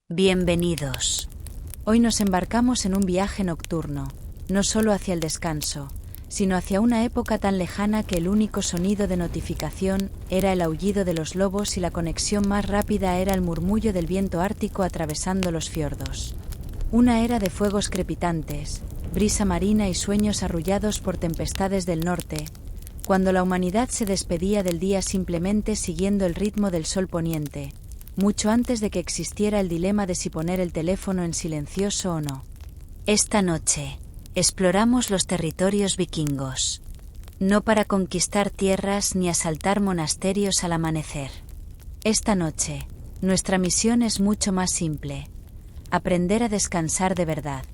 Bienvenidos. Hoy nos embarcamos en un viaje nocturno, no solo hacia el descanso, sino hacia una época tan lejana que el único sonido de notificación era el aullido de los lobos y la conexión más rápida era el murmullo del viento ártico atravesando los fiordos. Una era de fuegos crepitantes, brisa marina y sueños arrullados por tempestades del norte, cuando la humanidad se despedía del día simplemente siguiendo el ritmo del sol poniente, mucho antes de que existiera el dilema de si poner el teléfono en silencioso o no. Esta noche, exploramos los territorios vikingos. No para conquistar tierras ni asaltar monasterios al amanecer. Esta noche, nuestra misión es mucho más simple: aprender a descansar de verdad.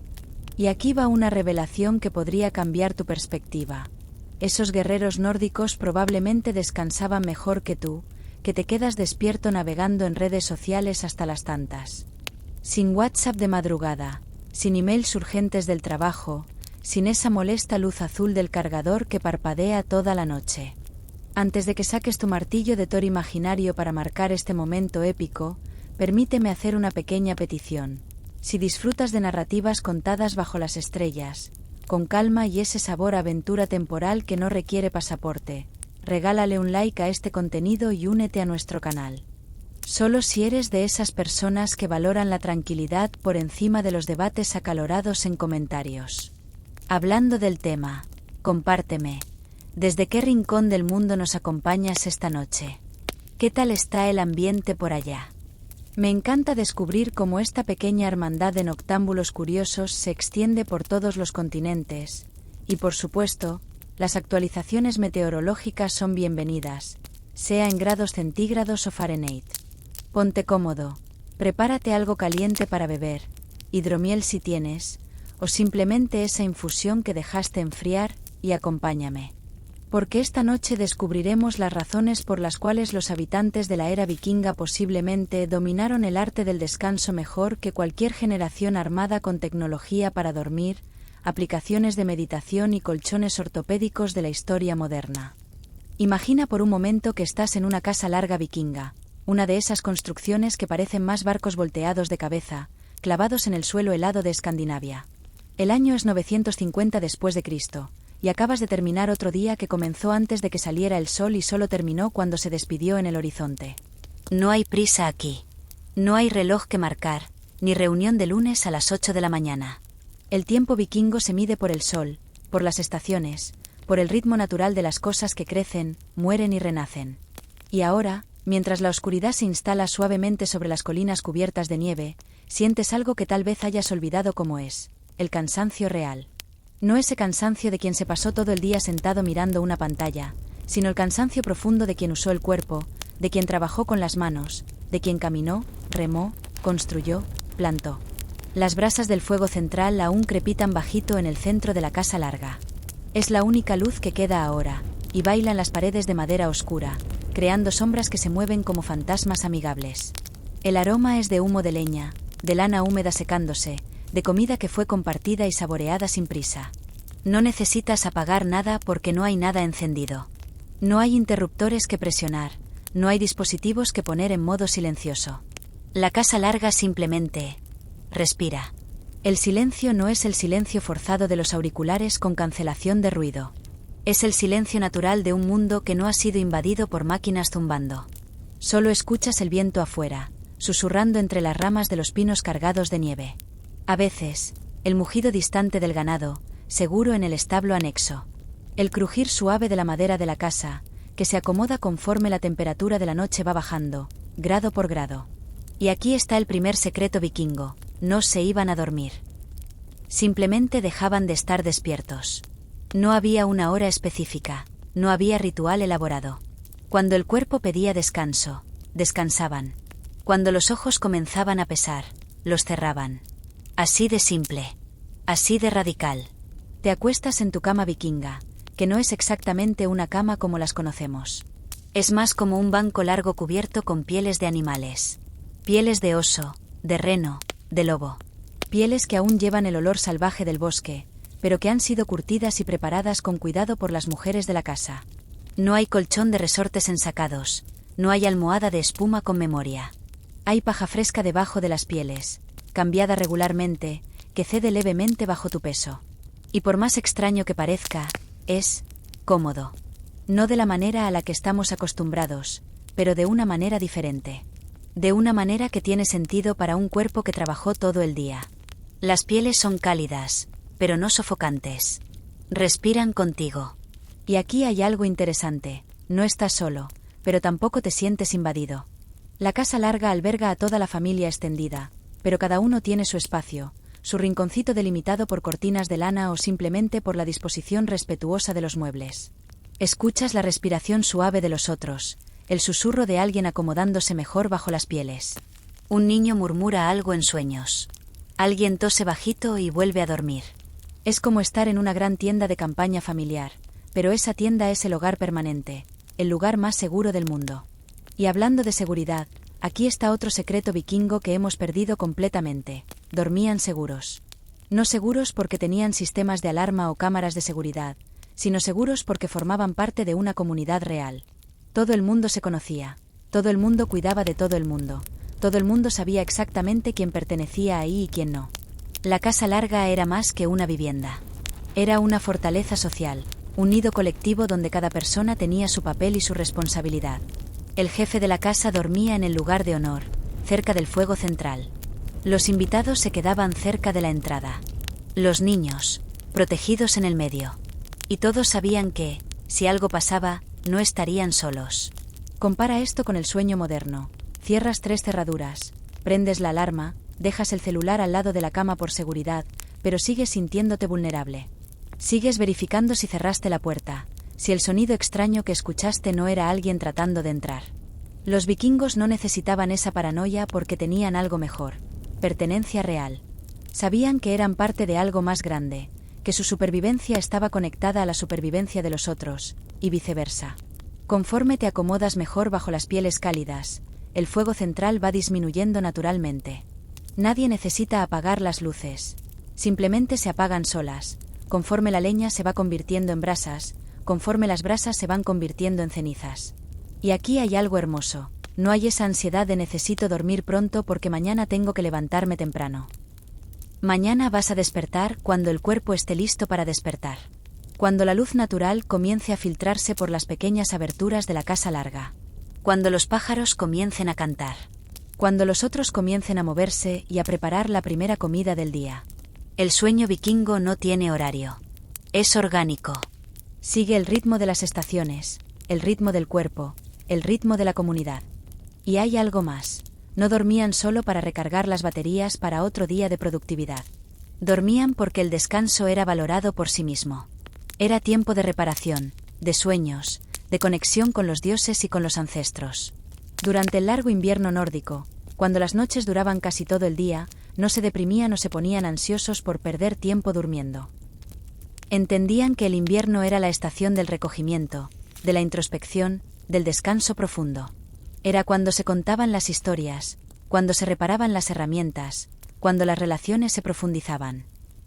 Y aquí va una revelación que podría cambiar tu perspectiva. Esos guerreros nórdicos probablemente descansaban mejor que tú, que te quedas despierto navegando en redes sociales hasta las tantas. Sin WhatsApp de madrugada, sin emails urgentes del trabajo, sin esa molesta luz azul del cargador que parpadea toda la noche. Antes de que saques tu martillo de Thor imaginario para marcar este momento épico, permíteme hacer una pequeña petición. Si disfrutas de narrativas contadas bajo las estrellas, con calma y ese sabor a aventura temporal que no requiere pasaporte, regálale un like a este contenido y únete a nuestro canal. Solo si eres de esas personas que valoran la tranquilidad por encima de los debates acalorados en comentarios. Hablando del tema, compárteme. ¿Desde qué rincón del mundo nos acompañas esta noche? ¿Qué tal está el ambiente por allá? Me encanta descubrir cómo esta pequeña hermandad de noctámbulos curiosos se extiende por todos los continentes, y por supuesto, las actualizaciones meteorológicas son bienvenidas, sea en grados centígrados o Fahrenheit. Ponte cómodo, prepárate algo caliente para beber, hidromiel si tienes, o simplemente esa infusión que dejaste enfriar, y acompáñame. Porque esta noche descubriremos las razones por las cuales los habitantes de la era vikinga posiblemente dominaron el arte del descanso mejor que cualquier generación armada con tecnología para dormir, aplicaciones de meditación y colchones ortopédicos de la historia moderna. Imagina por un momento que estás en una casa larga vikinga, una de esas construcciones que parecen más barcos volteados de cabeza, clavados en el suelo helado de Escandinavia. El año es 950 después de Cristo, y acabas de terminar otro día que comenzó antes de que saliera el sol y solo terminó cuando se despidió en el horizonte. No hay prisa aquí. No hay reloj que marcar, ni reunión de lunes a las 8 de la mañana. El tiempo vikingo se mide por el sol, por las estaciones, por el ritmo natural de las cosas que crecen, mueren y renacen. Y ahora, mientras la oscuridad se instala suavemente sobre las colinas cubiertas de nieve, sientes algo que tal vez hayas olvidado cómo es: el cansancio real. No ese cansancio de quien se pasó todo el día sentado mirando una pantalla, sino el cansancio profundo de quien usó el cuerpo, de quien trabajó con las manos, de quien caminó, remó, construyó, plantó. Las brasas del fuego central aún crepitan bajito en el centro de la casa larga. Es la única luz que queda ahora, y bailan las paredes de madera oscura, creando sombras que se mueven como fantasmas amigables. El aroma es de humo de leña, de lana húmeda secándose, de comida que fue compartida y saboreada sin prisa. No necesitas apagar nada porque no hay nada encendido. No hay interruptores que presionar, no hay dispositivos que poner en modo silencioso. La casa larga simplemente respira. El silencio no es el silencio forzado de los auriculares con cancelación de ruido. Es el silencio natural de un mundo que no ha sido invadido por máquinas zumbando. Solo escuchas el viento afuera, susurrando entre las ramas de los pinos cargados de nieve. A veces, el mugido distante del ganado, seguro en el establo anexo. El crujir suave de la madera de la casa, que se acomoda conforme la temperatura de la noche va bajando, grado por grado. Y aquí está el primer secreto vikingo: no se iban a dormir. Simplemente dejaban de estar despiertos. No había una hora específica, no había ritual elaborado. Cuando el cuerpo pedía descanso, descansaban. Cuando los ojos comenzaban a pesar, los cerraban. Así de simple, así de radical. Te acuestas en tu cama vikinga, que no es exactamente una cama como las conocemos. Es más como un banco largo cubierto con pieles de animales. Pieles de oso, de reno, de lobo. Pieles que aún llevan el olor salvaje del bosque, pero que han sido curtidas y preparadas con cuidado por las mujeres de la casa. No hay colchón de resortes ensacados, no hay almohada de espuma con memoria. Hay paja fresca debajo de las pieles, cambiada regularmente, que cede levemente bajo tu peso. Y por más extraño que parezca, es cómodo. No de la manera a la que estamos acostumbrados, pero de una manera diferente. De una manera que tiene sentido para un cuerpo que trabajó todo el día. Las pieles son cálidas, pero no sofocantes. Respiran contigo. Y aquí hay algo interesante, no estás solo, pero tampoco te sientes invadido. La casa larga alberga a toda la familia extendida, pero cada uno tiene su espacio, su rinconcito delimitado por cortinas de lana o simplemente por la disposición respetuosa de los muebles. Escuchas la respiración suave de los otros, el susurro de alguien acomodándose mejor bajo las pieles. Un niño murmura algo en sueños. Alguien tose bajito y vuelve a dormir. Es como estar en una gran tienda de campaña familiar, pero esa tienda es el hogar permanente, el lugar más seguro del mundo. Y hablando de seguridad, aquí está otro secreto vikingo que hemos perdido completamente. Dormían seguros. No seguros porque tenían sistemas de alarma o cámaras de seguridad, sino seguros porque formaban parte de una comunidad real. Todo el mundo se conocía, todo el mundo cuidaba de todo el mundo sabía exactamente quién pertenecía ahí y quién no. La casa larga era más que una vivienda. Era una fortaleza social, un nido colectivo donde cada persona tenía su papel y su responsabilidad. El jefe de la casa dormía en el lugar de honor, cerca del fuego central. Los invitados se quedaban cerca de la entrada. Los niños, protegidos en el medio. Y todos sabían que, si algo pasaba, no estarían solos. Compara esto con el sueño moderno. Cierras 3 cerraduras, prendes la alarma, dejas el celular al lado de la cama por seguridad, pero sigues sintiéndote vulnerable. Sigues verificando si cerraste la puerta, si el sonido extraño que escuchaste no era alguien tratando de entrar. Los vikingos no necesitaban esa paranoia porque tenían algo mejor: pertenencia real. Sabían que eran parte de algo más grande, que su supervivencia estaba conectada a la supervivencia de los otros, y viceversa. Conforme te acomodas mejor bajo las pieles cálidas, el fuego central va disminuyendo naturalmente. Nadie necesita apagar las luces. Simplemente se apagan solas, conforme la leña se va convirtiendo en brasas, conforme las brasas se van convirtiendo en cenizas. Y aquí hay algo hermoso. No hay esa ansiedad de necesito dormir pronto porque mañana tengo que levantarme temprano. Mañana vas a despertar cuando el cuerpo esté listo para despertar. Cuando la luz natural comience a filtrarse por las pequeñas aberturas de la casa larga. Cuando los pájaros comiencen a cantar. Cuando los otros comiencen a moverse y a preparar la primera comida del día. El sueño vikingo no tiene horario. Es orgánico. Sigue el ritmo de las estaciones, el ritmo del cuerpo, el ritmo de la comunidad. Y hay algo más. No dormían solo para recargar las baterías para otro día de productividad. Dormían porque el descanso era valorado por sí mismo. Era tiempo de reparación, de sueños, de conexión con los dioses y con los ancestros. Durante el largo invierno nórdico, cuando las noches duraban casi todo el día, no se deprimían o se ponían ansiosos por perder tiempo durmiendo. Entendían que el invierno era la estación del recogimiento, de la introspección, del descanso profundo. Era cuando se contaban las historias, cuando se reparaban las herramientas, cuando las relaciones se profundizaban.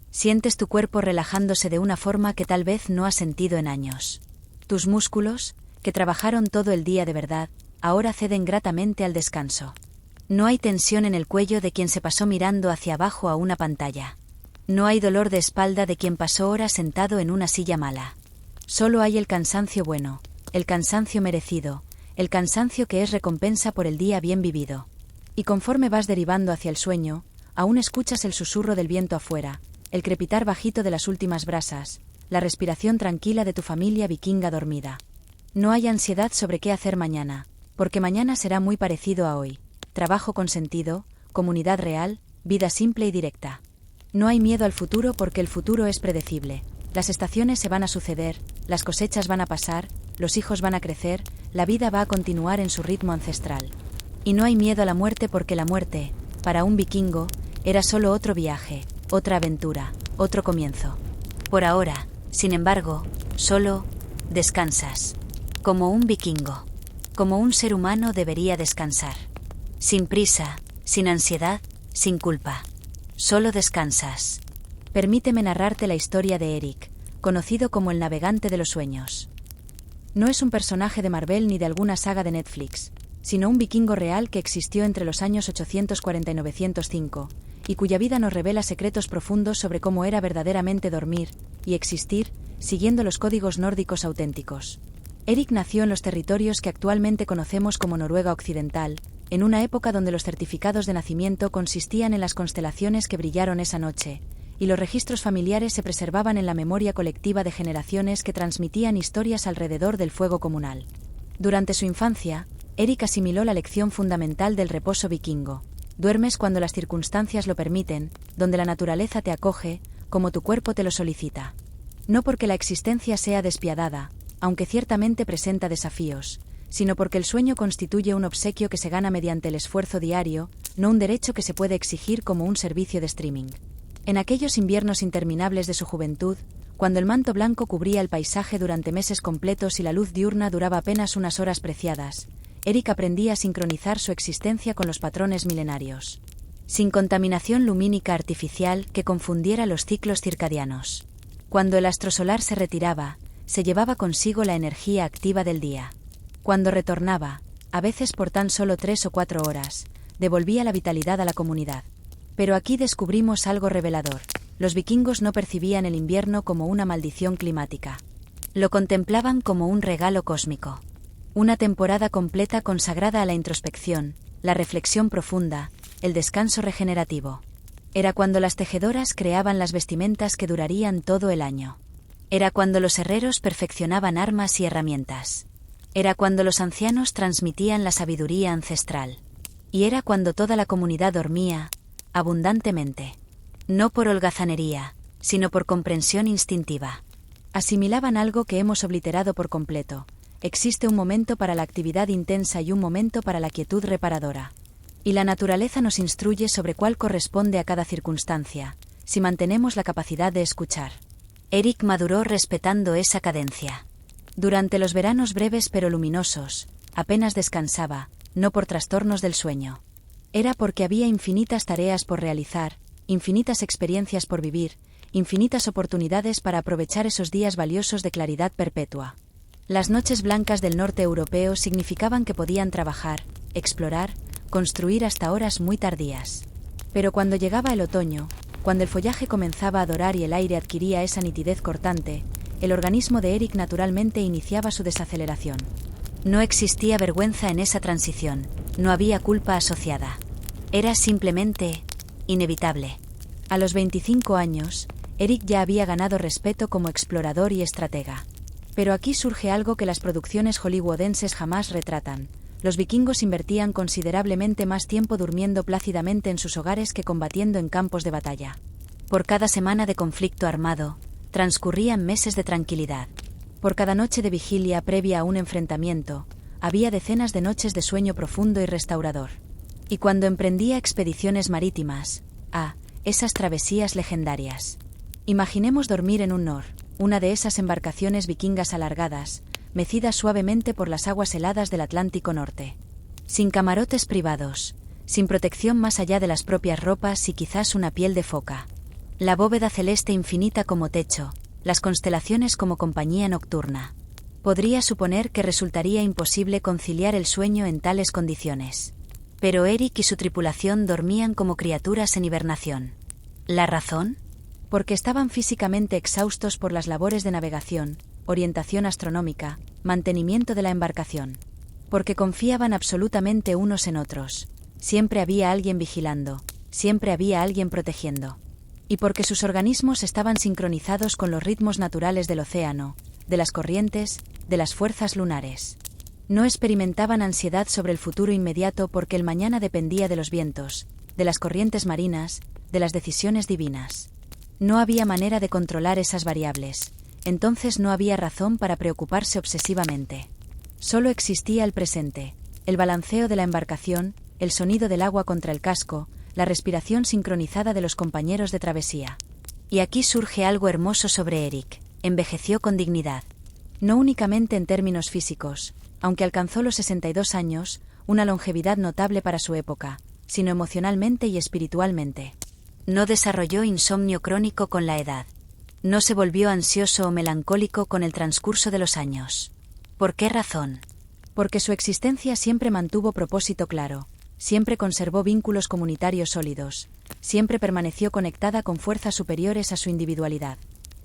Sientes tu cuerpo relajándose de una forma que tal vez no has sentido en años. Tus músculos, que trabajaron todo el día de verdad, ahora ceden gratamente al descanso. No hay tensión en el cuello de quien se pasó mirando hacia abajo a una pantalla. No hay dolor de espalda de quien pasó horas sentado en una silla mala. Solo hay el cansancio bueno, el cansancio merecido, el cansancio que es recompensa por el día bien vivido. Y conforme vas derivando hacia el sueño, aún escuchas el susurro del viento afuera, el crepitar bajito de las últimas brasas, la respiración tranquila de tu familia vikinga dormida. No hay ansiedad sobre qué hacer mañana, porque mañana será muy parecido a hoy. Trabajo con sentido, comunidad real, vida simple y directa. No hay miedo al futuro porque el futuro es predecible. Las estaciones se van a suceder, las cosechas van a pasar, los hijos van a crecer, la vida va a continuar en su ritmo ancestral. Y no hay miedo a la muerte porque la muerte, para un vikingo, era solo otro viaje, otra aventura, otro comienzo. Por ahora, sin embargo, solo descansas. Como un vikingo. Como un ser humano debería descansar. Sin prisa, sin ansiedad, sin culpa. Solo descansas. Permíteme narrarte la historia de Eric, conocido como el navegante de los sueños. No es un personaje de Marvel ni de alguna saga de Netflix. sino un vikingo real que existió entre los años 840 y 905, y cuya vida nos revela secretos profundos sobre cómo era verdaderamente dormir y existir, siguiendo los códigos nórdicos auténticos. Erik nació en los territorios que actualmente conocemos como Noruega Occidental, en una época donde los certificados de nacimiento consistían en las constelaciones que brillaron esa noche, y los registros familiares se preservaban en la memoria colectiva de generaciones que transmitían historias alrededor del fuego comunal. Durante su infancia, Erik asimiló la lección fundamental del reposo vikingo. Duermes cuando las circunstancias lo permiten, donde la naturaleza te acoge, como tu cuerpo te lo solicita. No porque la existencia sea despiadada, aunque ciertamente presenta desafíos, sino porque el sueño constituye un obsequio que se gana mediante el esfuerzo diario, no un derecho que se puede exigir como un servicio de streaming. En aquellos inviernos interminables de su juventud, cuando el manto blanco cubría el paisaje durante meses completos y la luz diurna duraba apenas unas horas preciadas, Erik aprendía a sincronizar su existencia con los patrones milenarios, sin contaminación lumínica artificial que confundiera los ciclos circadianos. Cuando el astro solar se retiraba, se llevaba consigo la energía activa del día. Cuando retornaba, a veces por tan solo 3 o 4 horas, devolvía la vitalidad a la comunidad. Pero aquí descubrimos algo revelador. Los vikingos no percibían el invierno como una maldición climática. Lo contemplaban como un regalo cósmico. Una temporada completa consagrada a la introspección, la reflexión profunda, el descanso regenerativo. Era cuando las tejedoras creaban las vestimentas que durarían todo el año. Era cuando los herreros perfeccionaban armas y herramientas. Era cuando los ancianos transmitían la sabiduría ancestral. Y era cuando toda la comunidad dormía, abundantemente. No por holgazanería, sino por comprensión instintiva. Asimilaban algo que hemos obliterado por completo. Existe un momento para la actividad intensa y un momento para la quietud reparadora. Y la naturaleza nos instruye sobre cuál corresponde a cada circunstancia, si mantenemos la capacidad de escuchar. Erik maduró respetando esa cadencia. Durante los veranos breves pero luminosos, apenas descansaba, no por trastornos del sueño. Era porque había infinitas tareas por realizar, infinitas experiencias por vivir, infinitas oportunidades para aprovechar esos días valiosos de claridad perpetua. Las noches blancas del norte europeo significaban que podían trabajar, explorar, construir hasta horas muy tardías. Pero cuando llegaba el otoño, cuando el follaje comenzaba a dorar y el aire adquiría esa nitidez cortante, el organismo de Erik naturalmente iniciaba su desaceleración. No existía vergüenza en esa transición, no había culpa asociada. Era simplemente inevitable. A los 25 años, Erik ya había ganado respeto como explorador y estratega. Pero aquí surge algo que las producciones hollywoodenses jamás retratan. Los vikingos invertían considerablemente más tiempo durmiendo plácidamente en sus hogares que combatiendo en campos de batalla. Por cada semana de conflicto armado, transcurrían meses de tranquilidad. Por cada noche de vigilia previa a un enfrentamiento, había decenas de noches de sueño profundo y restaurador. Y cuando emprendía expediciones marítimas, esas travesías legendarias. Imaginemos dormir en un Nor, una de esas embarcaciones vikingas alargadas, mecidas suavemente por las aguas heladas del Atlántico Norte. Sin camarotes privados, sin protección más allá de las propias ropas y quizás una piel de foca. La bóveda celeste infinita como techo, las constelaciones como compañía nocturna. Podría suponer que resultaría imposible conciliar el sueño en tales condiciones. Pero Erik y su tripulación dormían como criaturas en hibernación. ¿La razón? Porque estaban físicamente exhaustos por las labores de navegación, orientación astronómica, mantenimiento de la embarcación. Porque confiaban absolutamente unos en otros. Siempre había alguien vigilando, siempre había alguien protegiendo. Y porque sus organismos estaban sincronizados con los ritmos naturales del océano, de las corrientes, de las fuerzas lunares. No experimentaban ansiedad sobre el futuro inmediato porque el mañana dependía de los vientos, de las corrientes marinas, de las decisiones divinas. No había manera de controlar esas variables, entonces no había razón para preocuparse obsesivamente. Solo existía el presente, el balanceo de la embarcación, el sonido del agua contra el casco, la respiración sincronizada de los compañeros de travesía. Y aquí surge algo hermoso sobre Erik. Envejeció con dignidad. No únicamente en términos físicos, aunque alcanzó los 62 años, una longevidad notable para su época, sino emocionalmente y espiritualmente. No desarrolló insomnio crónico con la edad. No se volvió ansioso o melancólico con el transcurso de los años. ¿Por qué razón? Porque su existencia siempre mantuvo propósito claro, siempre conservó vínculos comunitarios sólidos, siempre permaneció conectada con fuerzas superiores a su individualidad.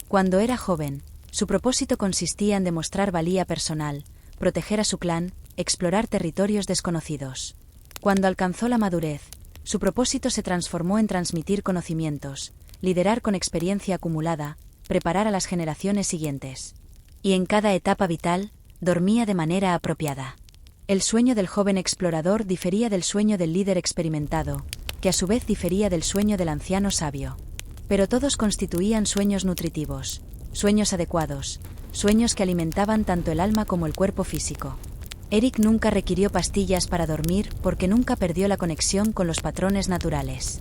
Cuando era joven, su propósito consistía en demostrar valía personal, proteger a su clan, explorar territorios desconocidos. Cuando alcanzó la madurez, su propósito se transformó en transmitir conocimientos, liderar con experiencia acumulada, preparar a las generaciones siguientes. Y en cada etapa vital, dormía de manera apropiada. El sueño del joven explorador difería del sueño del líder experimentado, que a su vez difería del sueño del anciano sabio. Pero todos constituían sueños nutritivos, sueños adecuados, sueños que alimentaban tanto el alma como el cuerpo físico. Eric nunca requirió pastillas para dormir porque nunca perdió la conexión con los patrones naturales.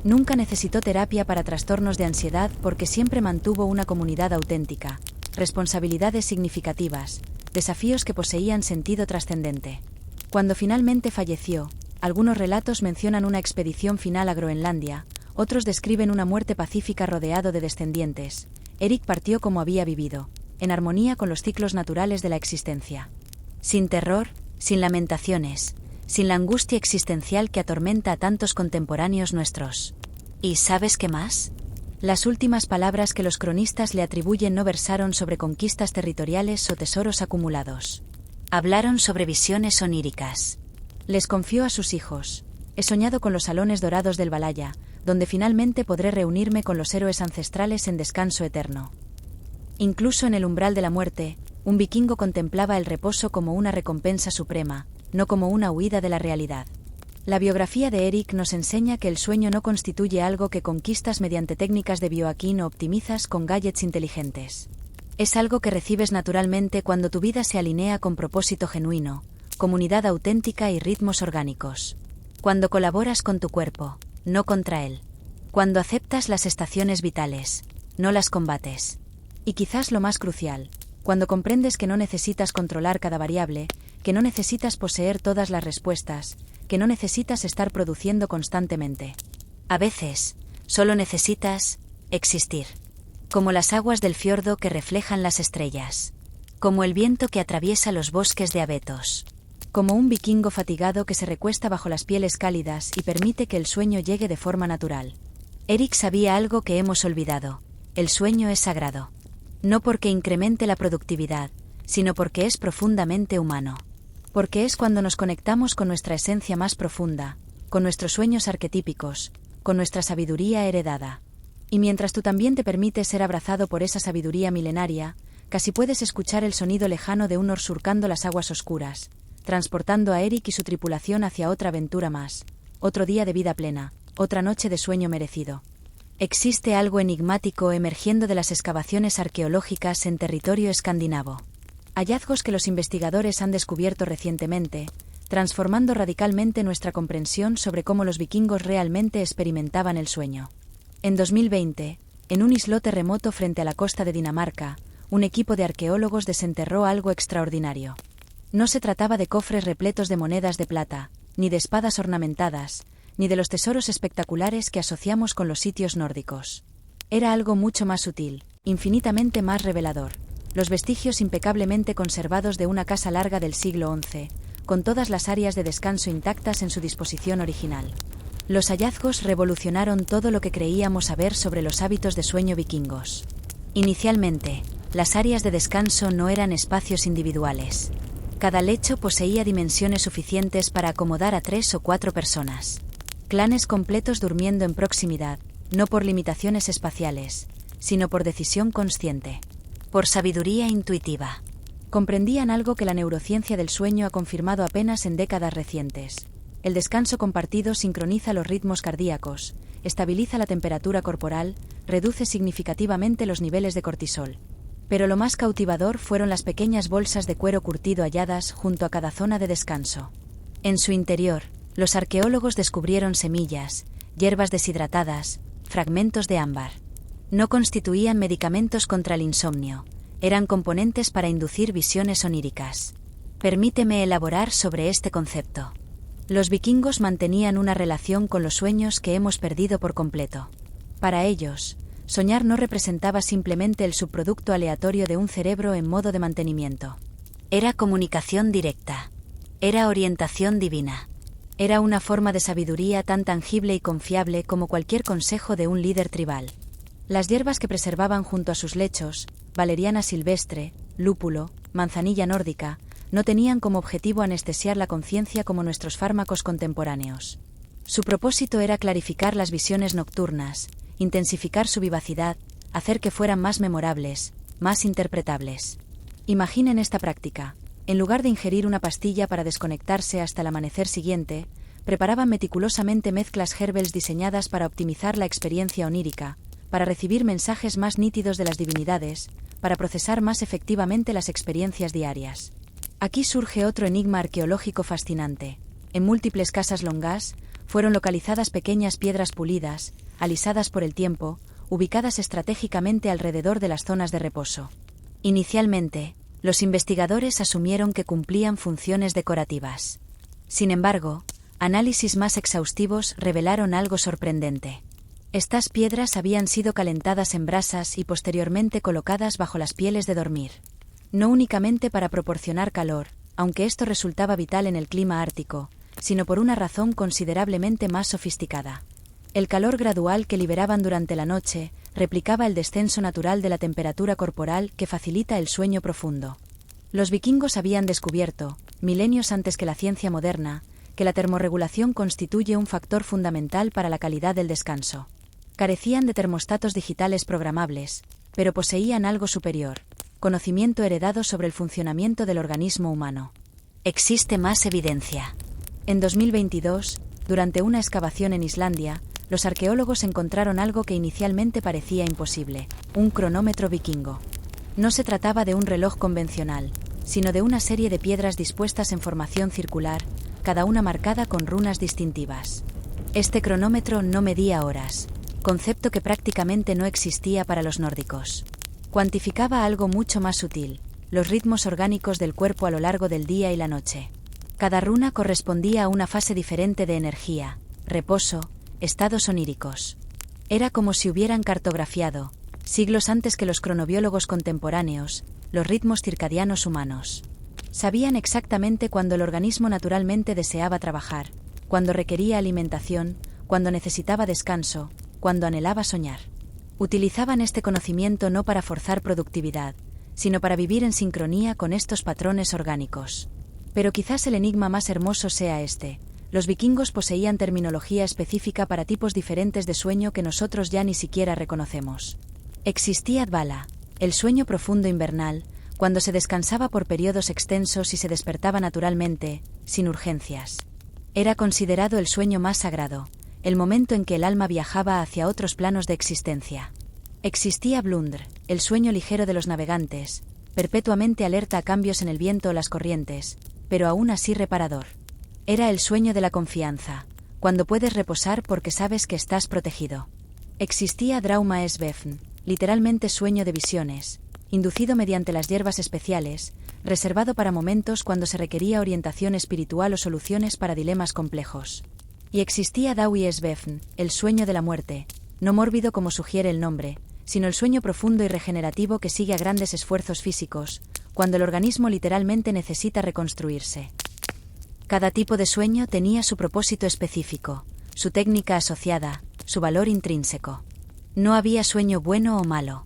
Nunca necesitó terapia para trastornos de ansiedad porque siempre mantuvo una comunidad auténtica, responsabilidades significativas, desafíos que poseían sentido trascendente. Cuando finalmente falleció, algunos relatos mencionan una expedición final a Groenlandia, otros describen una muerte pacífica rodeado de descendientes. Eric partió como había vivido, en armonía con los ciclos naturales de la existencia. Sin terror, sin lamentaciones, sin la angustia existencial que atormenta a tantos contemporáneos nuestros. ¿Y sabes qué más? Las últimas palabras que los cronistas le atribuyen no versaron sobre conquistas territoriales o tesoros acumulados. Hablaron sobre visiones oníricas. Les confió a sus hijos: he soñado con los salones dorados del Valhalla, donde finalmente podré reunirme con los héroes ancestrales en descanso eterno. Incluso en el umbral de la muerte, un vikingo contemplaba el reposo como una recompensa suprema, no como una huida de la realidad. La biografía de Eric nos enseña que el sueño no constituye algo que conquistas mediante técnicas de biohacking o optimizas con gadgets inteligentes. Es algo que recibes naturalmente cuando tu vida se alinea con propósito genuino, comunidad auténtica y ritmos orgánicos. Cuando colaboras con tu cuerpo, no contra él. Cuando aceptas las estaciones vitales, no las combates. Y quizás lo más crucial, cuando comprendes que no necesitas controlar cada variable, que no necesitas poseer todas las respuestas, que no necesitas estar produciendo constantemente. A veces, solo necesitas existir. Como las aguas del fiordo que reflejan las estrellas. Como el viento que atraviesa los bosques de abetos. Como un vikingo fatigado que se recuesta bajo las pieles cálidas y permite que el sueño llegue de forma natural. Eric sabía algo que hemos olvidado: el sueño es sagrado. No porque incremente la productividad, sino porque es profundamente humano. Porque es cuando nos conectamos con nuestra esencia más profunda, con nuestros sueños arquetípicos, con nuestra sabiduría heredada. Y mientras tú también te permites ser abrazado por esa sabiduría milenaria, casi puedes escuchar el sonido lejano de un oar surcando las aguas oscuras, transportando a Eric y su tripulación hacia otra aventura más, otro día de vida plena, otra noche de sueño merecido. Existe algo enigmático emergiendo de las excavaciones arqueológicas en territorio escandinavo. Hallazgos que los investigadores han descubierto recientemente, transformando radicalmente nuestra comprensión sobre cómo los vikingos realmente experimentaban el sueño. En 2020, en un islote remoto frente a la costa de Dinamarca, un equipo de arqueólogos desenterró algo extraordinario. No se trataba de cofres repletos de monedas de plata, ni de espadas ornamentadas, ni de los tesoros espectaculares que asociamos con los sitios nórdicos. Era algo mucho más sutil, infinitamente más revelador. Los vestigios impecablemente conservados de una casa larga del siglo XI, con todas las áreas de descanso intactas en su disposición original. Los hallazgos revolucionaron todo lo que creíamos saber sobre los hábitos de sueño vikingos. Inicialmente, las áreas de descanso no eran espacios individuales. Cada lecho poseía dimensiones suficientes para acomodar a 3 o 4 personas. Clanes completos durmiendo en proximidad, no por limitaciones espaciales, sino por decisión consciente. Por sabiduría intuitiva. Comprendían algo que la neurociencia del sueño ha confirmado apenas en décadas recientes. El descanso compartido sincroniza los ritmos cardíacos, estabiliza la temperatura corporal, reduce significativamente los niveles de cortisol. Pero lo más cautivador fueron las pequeñas bolsas de cuero curtido halladas junto a cada zona de descanso. En su interior, los arqueólogos descubrieron semillas, hierbas deshidratadas, fragmentos de ámbar. No constituían medicamentos contra el insomnio, eran componentes para inducir visiones oníricas. Permíteme elaborar sobre este concepto. Los vikingos mantenían una relación con los sueños que hemos perdido por completo. Para ellos, soñar no representaba simplemente el subproducto aleatorio de un cerebro en modo de mantenimiento. Era comunicación directa. Era orientación divina. Era una forma de sabiduría tan tangible y confiable como cualquier consejo de un líder tribal. Las hierbas que preservaban junto a sus lechos, valeriana silvestre, lúpulo, manzanilla nórdica, no tenían como objetivo anestesiar la conciencia como nuestros fármacos contemporáneos. Su propósito era clarificar las visiones nocturnas, intensificar su vivacidad, hacer que fueran más memorables, más interpretables. Imaginen esta práctica. En lugar de ingerir una pastilla para desconectarse hasta el amanecer siguiente, preparaban meticulosamente mezclas herbales diseñadas para optimizar la experiencia onírica, para recibir mensajes más nítidos de las divinidades, para procesar más efectivamente las experiencias diarias. Aquí surge otro enigma arqueológico fascinante. En múltiples casas longás, fueron localizadas pequeñas piedras pulidas, alisadas por el tiempo, ubicadas estratégicamente alrededor de las zonas de reposo. Inicialmente, los investigadores asumieron que cumplían funciones decorativas. Sin embargo, análisis más exhaustivos revelaron algo sorprendente. Estas piedras habían sido calentadas en brasas y posteriormente colocadas bajo las pieles de dormir. No únicamente para proporcionar calor, aunque esto resultaba vital en el clima ártico, sino por una razón considerablemente más sofisticada. El calor gradual que liberaban durante la noche replicaba el descenso natural de la temperatura corporal que facilita el sueño profundo. Los vikingos habían descubierto, milenios antes que la ciencia moderna, que la termorregulación constituye un factor fundamental para la calidad del descanso. Carecían de termostatos digitales programables, pero poseían algo superior, conocimiento heredado sobre el funcionamiento del organismo humano. Existe más evidencia. En 2022, durante una excavación en Islandia, los arqueólogos encontraron algo que inicialmente parecía imposible: un cronómetro vikingo. No se trataba de un reloj convencional, sino de una serie de piedras dispuestas en formación circular, cada una marcada con runas distintivas. Este cronómetro no medía horas, concepto que prácticamente no existía para los nórdicos. Cuantificaba algo mucho más sutil: los ritmos orgánicos del cuerpo a lo largo del día y la noche. Cada runa correspondía a una fase diferente de energía, reposo, estados oníricos. Era como si hubieran cartografiado, siglos antes que los cronobiólogos contemporáneos, los ritmos circadianos humanos. Sabían exactamente cuándo el organismo naturalmente deseaba trabajar, cuándo requería alimentación, cuándo necesitaba descanso, cuándo anhelaba soñar. Utilizaban este conocimiento no para forzar productividad, sino para vivir en sincronía con estos patrones orgánicos. Pero quizás el enigma más hermoso sea este: los vikingos poseían terminología específica para tipos diferentes de sueño que nosotros ya ni siquiera reconocemos. Existía Dvala, el sueño profundo invernal, cuando se descansaba por periodos extensos y se despertaba naturalmente, sin urgencias. Era considerado el sueño más sagrado, el momento en que el alma viajaba hacia otros planos de existencia. Existía Blundr, el sueño ligero de los navegantes, perpetuamente alerta a cambios en el viento o las corrientes, pero aún así reparador. Era el sueño de la confianza, cuando puedes reposar porque sabes que estás protegido. Existía Drauma Svefn, literalmente sueño de visiones, inducido mediante las hierbas especiales, reservado para momentos cuando se requería orientación espiritual o soluciones para dilemas complejos. Y existía Dawi Svefn, el sueño de la muerte, no mórbido como sugiere el nombre, sino el sueño profundo y regenerativo que sigue a grandes esfuerzos físicos, cuando el organismo literalmente necesita reconstruirse. Cada tipo de sueño tenía su propósito específico, su técnica asociada, su valor intrínseco. No había sueño bueno o malo.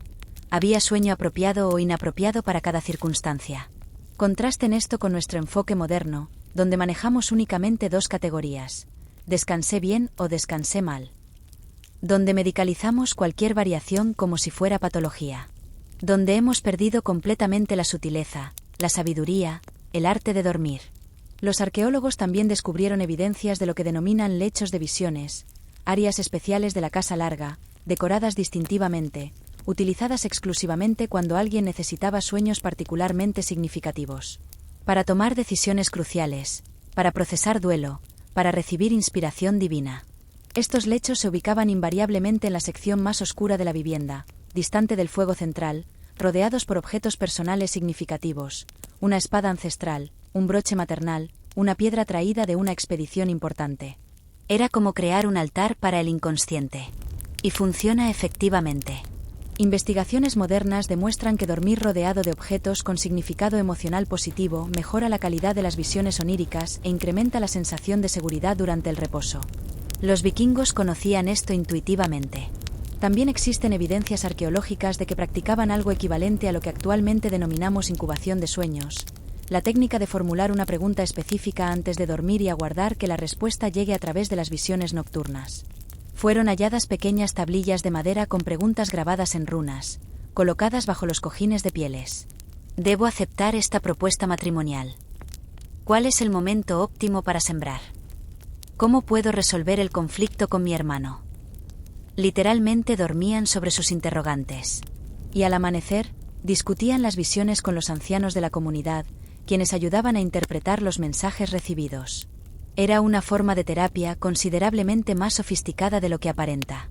Había sueño apropiado o inapropiado para cada circunstancia. Contrasten esto con nuestro enfoque moderno, donde manejamos únicamente dos categorías: descansé bien o descansé mal. Donde medicalizamos cualquier variación como si fuera patología. Donde hemos perdido completamente la sutileza, la sabiduría, el arte de dormir. Los arqueólogos también descubrieron evidencias de lo que denominan lechos de visiones, áreas especiales de la casa larga, decoradas distintivamente, utilizadas exclusivamente cuando alguien necesitaba sueños particularmente significativos. Para tomar decisiones cruciales, para procesar duelo, para recibir inspiración divina. Estos lechos se ubicaban invariablemente en la sección más oscura de la vivienda, distante del fuego central, rodeados por objetos personales significativos, una espada ancestral, un broche maternal, una piedra traída de una expedición importante. Era como crear un altar para el inconsciente. Y funciona efectivamente. Investigaciones modernas demuestran que dormir rodeado de objetos con significado emocional positivo mejora la calidad de las visiones oníricas e incrementa la sensación de seguridad durante el reposo. Los vikingos conocían esto intuitivamente. También existen evidencias arqueológicas de que practicaban algo equivalente a lo que actualmente denominamos incubación de sueños, la técnica de formular una pregunta específica antes de dormir y aguardar que la respuesta llegue a través de las visiones nocturnas. Fueron halladas pequeñas tablillas de madera con preguntas grabadas en runas, colocadas bajo los cojines de pieles. Debo aceptar esta propuesta matrimonial. ¿Cuál es el momento óptimo para sembrar? ¿Cómo puedo resolver el conflicto con mi hermano? Literalmente dormían sobre sus interrogantes. Y al amanecer, discutían las visiones con los ancianos de la comunidad, quienes ayudaban a interpretar los mensajes recibidos. Era una forma de terapia considerablemente más sofisticada de lo que aparenta.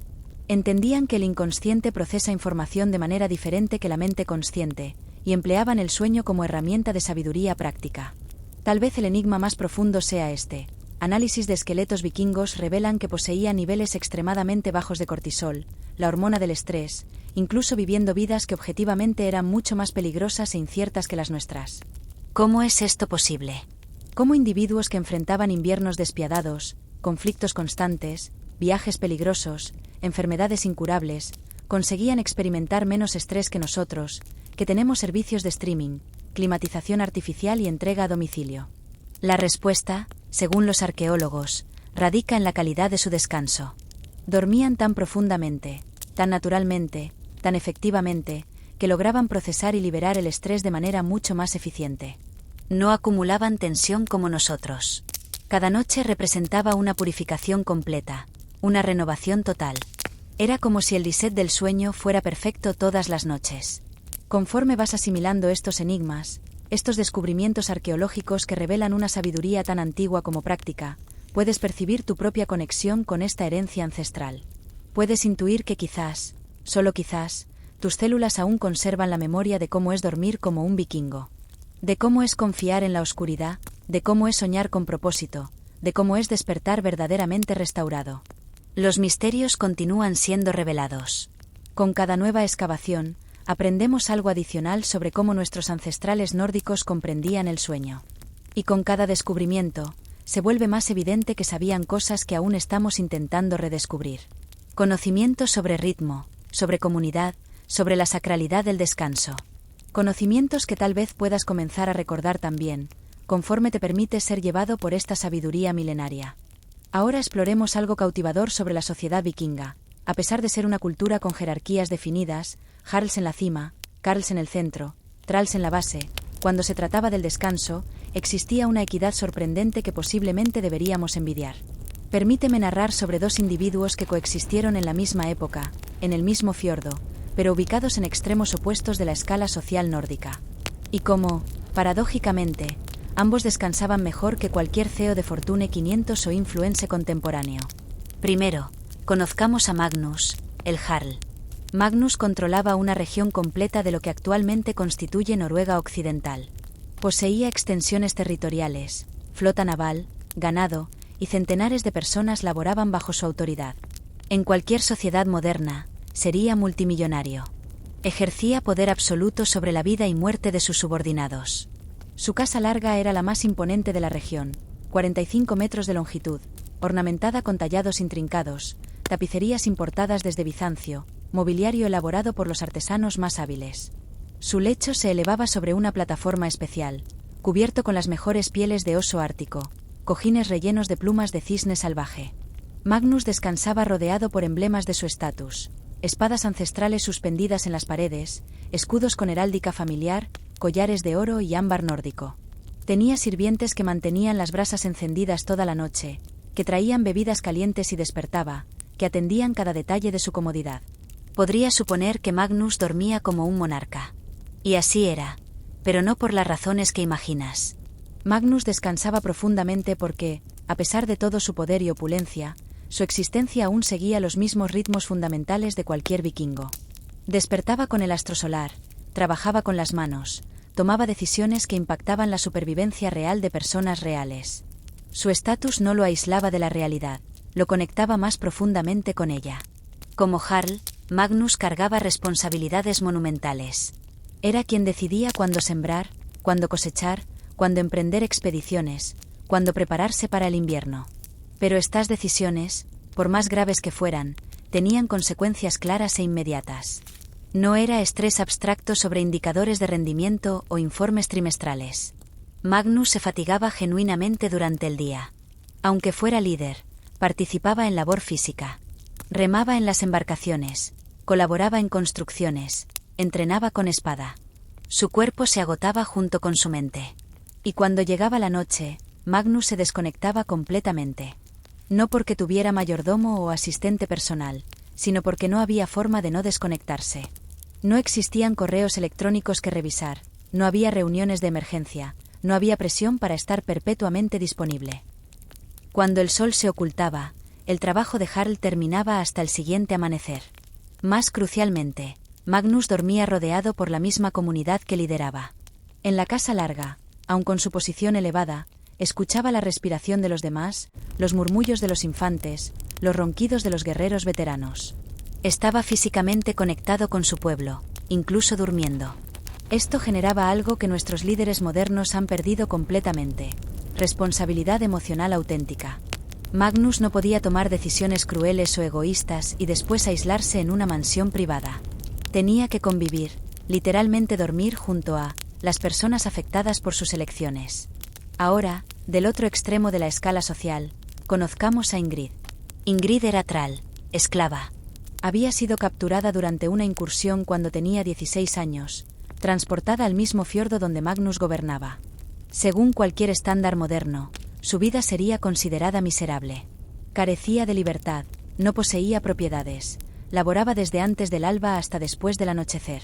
Entendían que el inconsciente procesa información de manera diferente que la mente consciente, y empleaban el sueño como herramienta de sabiduría práctica. Tal vez el enigma más profundo sea este. Análisis de esqueletos vikingos revelan que poseían niveles extremadamente bajos de cortisol, la hormona del estrés, incluso viviendo vidas que objetivamente eran mucho más peligrosas e inciertas que las nuestras. ¿Cómo es esto posible? ¿Cómo individuos que enfrentaban inviernos despiadados, conflictos constantes, viajes peligrosos, enfermedades incurables, conseguían experimentar menos estrés que nosotros, que tenemos servicios de streaming, climatización artificial y entrega a domicilio? La respuesta, según los arqueólogos, radica en la calidad de su descanso. Dormían tan profundamente, tan naturalmente, tan efectivamente, que lograban procesar y liberar el estrés de manera mucho más eficiente. No acumulaban tensión como nosotros. Cada noche representaba una purificación completa, una renovación total. Era como si el reset del sueño fuera perfecto todas las noches. Conforme vas asimilando estos enigmas, estos descubrimientos arqueológicos que revelan una sabiduría tan antigua como práctica, puedes percibir tu propia conexión con esta herencia ancestral. Puedes intuir que quizás, solo quizás, tus células aún conservan la memoria de cómo es dormir como un vikingo. De cómo es confiar en la oscuridad, de cómo es soñar con propósito, de cómo es despertar verdaderamente restaurado. Los misterios continúan siendo revelados. Con cada nueva excavación, aprendemos algo adicional sobre cómo nuestros ancestrales nórdicos comprendían el sueño. Y con cada descubrimiento, se vuelve más evidente que sabían cosas que aún estamos intentando redescubrir. Conocimiento sobre ritmo, sobre comunidad, sobre la sacralidad del descanso. Conocimientos que tal vez puedas comenzar a recordar también, conforme te permites ser llevado por esta sabiduría milenaria. Ahora exploremos algo cautivador sobre la sociedad vikinga. A pesar de ser una cultura con jerarquías definidas, Jarls en la cima, Karls en el centro, Thralls en la base, cuando se trataba del descanso, existía una equidad sorprendente que posiblemente deberíamos envidiar. Permíteme narrar sobre dos individuos que coexistieron en la misma época, en el mismo fiordo, pero ubicados en extremos opuestos de la escala social nórdica. Y cómo, paradójicamente, ambos descansaban mejor que cualquier CEO de Fortune 500 o influencer contemporáneo. Primero, conozcamos a Magnus, el Jarl. Magnus controlaba una región completa de lo que actualmente constituye Noruega Occidental. Poseía extensiones territoriales, flota naval, ganado, y centenares de personas laboraban bajo su autoridad. En cualquier sociedad moderna, sería multimillonario. Ejercía poder absoluto sobre la vida y muerte de sus subordinados. Su casa larga era la más imponente de la región, 45 metros de longitud, ornamentada con tallados intrincados, tapicerías importadas desde Bizancio, mobiliario elaborado por los artesanos más hábiles. Su lecho se elevaba sobre una plataforma especial, cubierto con las mejores pieles de oso ártico, cojines rellenos de plumas de cisne salvaje. Magnus descansaba rodeado por emblemas de su estatus, espadas ancestrales suspendidas en las paredes, escudos con heráldica familiar, collares de oro y ámbar nórdico. Tenía sirvientes que mantenían las brasas encendidas toda la noche, que traían bebidas calientes y despertaba, que atendían cada detalle de su comodidad. Podría suponer que Magnus dormía como un monarca. Y así era, pero no por las razones que imaginas. Magnus descansaba profundamente porque, a pesar de todo su poder y opulencia, su existencia aún seguía los mismos ritmos fundamentales de cualquier vikingo. Despertaba con el astro solar, trabajaba con las manos, tomaba decisiones que impactaban la supervivencia real de personas reales. Su estatus no lo aislaba de la realidad, lo conectaba más profundamente con ella. Como Jarl, Magnus cargaba responsabilidades monumentales. Era quien decidía cuándo sembrar, cuándo cosechar, cuándo emprender expediciones, cuándo prepararse para el invierno. Pero estas decisiones, por más graves que fueran, tenían consecuencias claras e inmediatas. No era estrés abstracto sobre indicadores de rendimiento o informes trimestrales. Magnus se fatigaba genuinamente durante el día. Aunque fuera líder, participaba en labor física. Remaba en las embarcaciones, colaboraba en construcciones, entrenaba con espada. Su cuerpo se agotaba junto con su mente. Y cuando llegaba la noche, Magnus se desconectaba completamente. No porque tuviera mayordomo o asistente personal, sino porque no había forma de no desconectarse. No existían correos electrónicos que revisar, no había reuniones de emergencia, no había presión para estar perpetuamente disponible. Cuando el sol se ocultaba, el trabajo de Harl terminaba hasta el siguiente amanecer. Más crucialmente, Magnus dormía rodeado por la misma comunidad que lideraba. En la casa larga, aun con su posición elevada, escuchaba la respiración de los demás, los murmullos de los infantes, los ronquidos de los guerreros veteranos. Estaba físicamente conectado con su pueblo, incluso durmiendo. Esto generaba algo que nuestros líderes modernos han perdido completamente: responsabilidad emocional auténtica. Magnus no podía tomar decisiones crueles o egoístas y después aislarse en una mansión privada. Tenía que convivir, literalmente dormir junto a las personas afectadas por sus elecciones. Ahora, del otro extremo de la escala social, conozcamos a Ingrid. Ingrid era thrall, esclava. Había sido capturada durante una incursión cuando tenía 16 años, transportada al mismo fiordo donde Magnus gobernaba. Según cualquier estándar moderno, su vida sería considerada miserable. Carecía de libertad, no poseía propiedades, laboraba desde antes del alba hasta después del anochecer.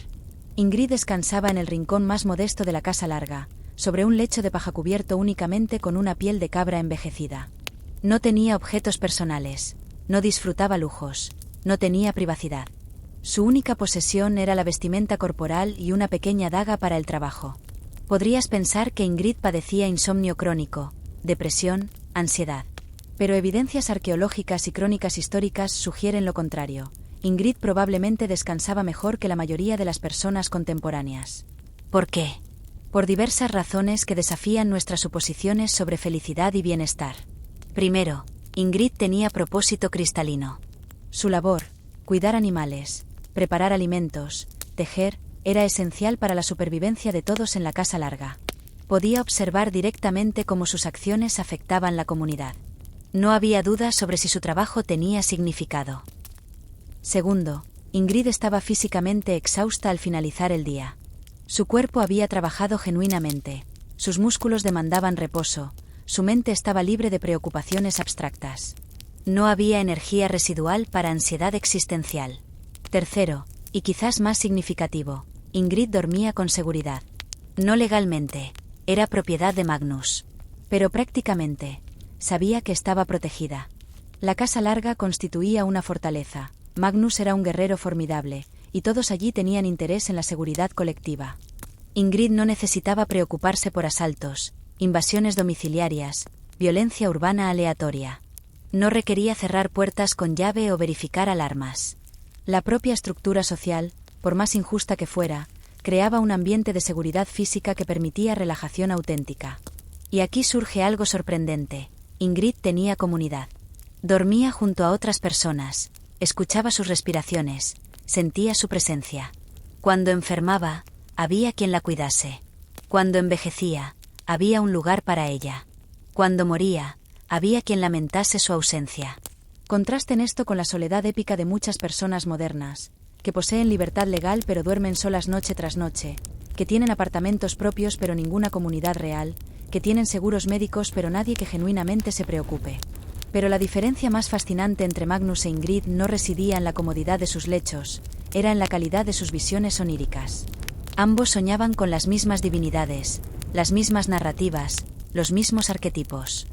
Ingrid descansaba en el rincón más modesto de la casa larga, sobre un lecho de paja cubierto únicamente con una piel de cabra envejecida. No tenía objetos personales, no disfrutaba lujos, no tenía privacidad. Su única posesión era la vestimenta corporal y una pequeña daga para el trabajo. Podrías pensar que Ingrid padecía insomnio crónico, depresión, ansiedad. Pero evidencias arqueológicas y crónicas históricas sugieren lo contrario. Ingrid probablemente descansaba mejor que la mayoría de las personas contemporáneas. ¿Por qué? Por diversas razones que desafían nuestras suposiciones sobre felicidad y bienestar. Primero, Ingrid tenía propósito cristalino. Su labor, cuidar animales, preparar alimentos, tejer, era esencial para la supervivencia de todos en la casa larga. Podía observar directamente cómo sus acciones afectaban la comunidad. No había duda sobre si su trabajo tenía significado. Segundo, Ingrid estaba físicamente exhausta al finalizar el día. Su cuerpo había trabajado genuinamente, sus músculos demandaban reposo, su mente estaba libre de preocupaciones abstractas. No había energía residual para ansiedad existencial. Tercero, y quizás más significativo, Ingrid dormía con seguridad. No legalmente, era propiedad de Magnus. Pero prácticamente, sabía que estaba protegida. La casa larga constituía una fortaleza. Magnus era un guerrero formidable, y todos allí tenían interés en la seguridad colectiva. Ingrid no necesitaba preocuparse por asaltos, invasiones domiciliarias, violencia urbana aleatoria. No requería cerrar puertas con llave o verificar alarmas. La propia estructura social, por más injusta que fuera, creaba un ambiente de seguridad física que permitía relajación auténtica. Y aquí surge algo sorprendente. Ingrid tenía comunidad. Dormía junto a otras personas, escuchaba sus respiraciones, sentía su presencia. Cuando enfermaba, había quien la cuidase. Cuando envejecía, había un lugar para ella. Cuando moría, había quien lamentase su ausencia. Contrasten esto con la soledad épica de muchas personas modernas, que poseen libertad legal pero duermen solas noche tras noche, que tienen apartamentos propios pero ninguna comunidad real, que tienen seguros médicos pero nadie que genuinamente se preocupe. Pero la diferencia más fascinante entre Magnus e Ingrid no residía en la comodidad de sus lechos, era en la calidad de sus visiones oníricas. Ambos soñaban con las mismas divinidades, las mismas narrativas, los mismos arquetipos.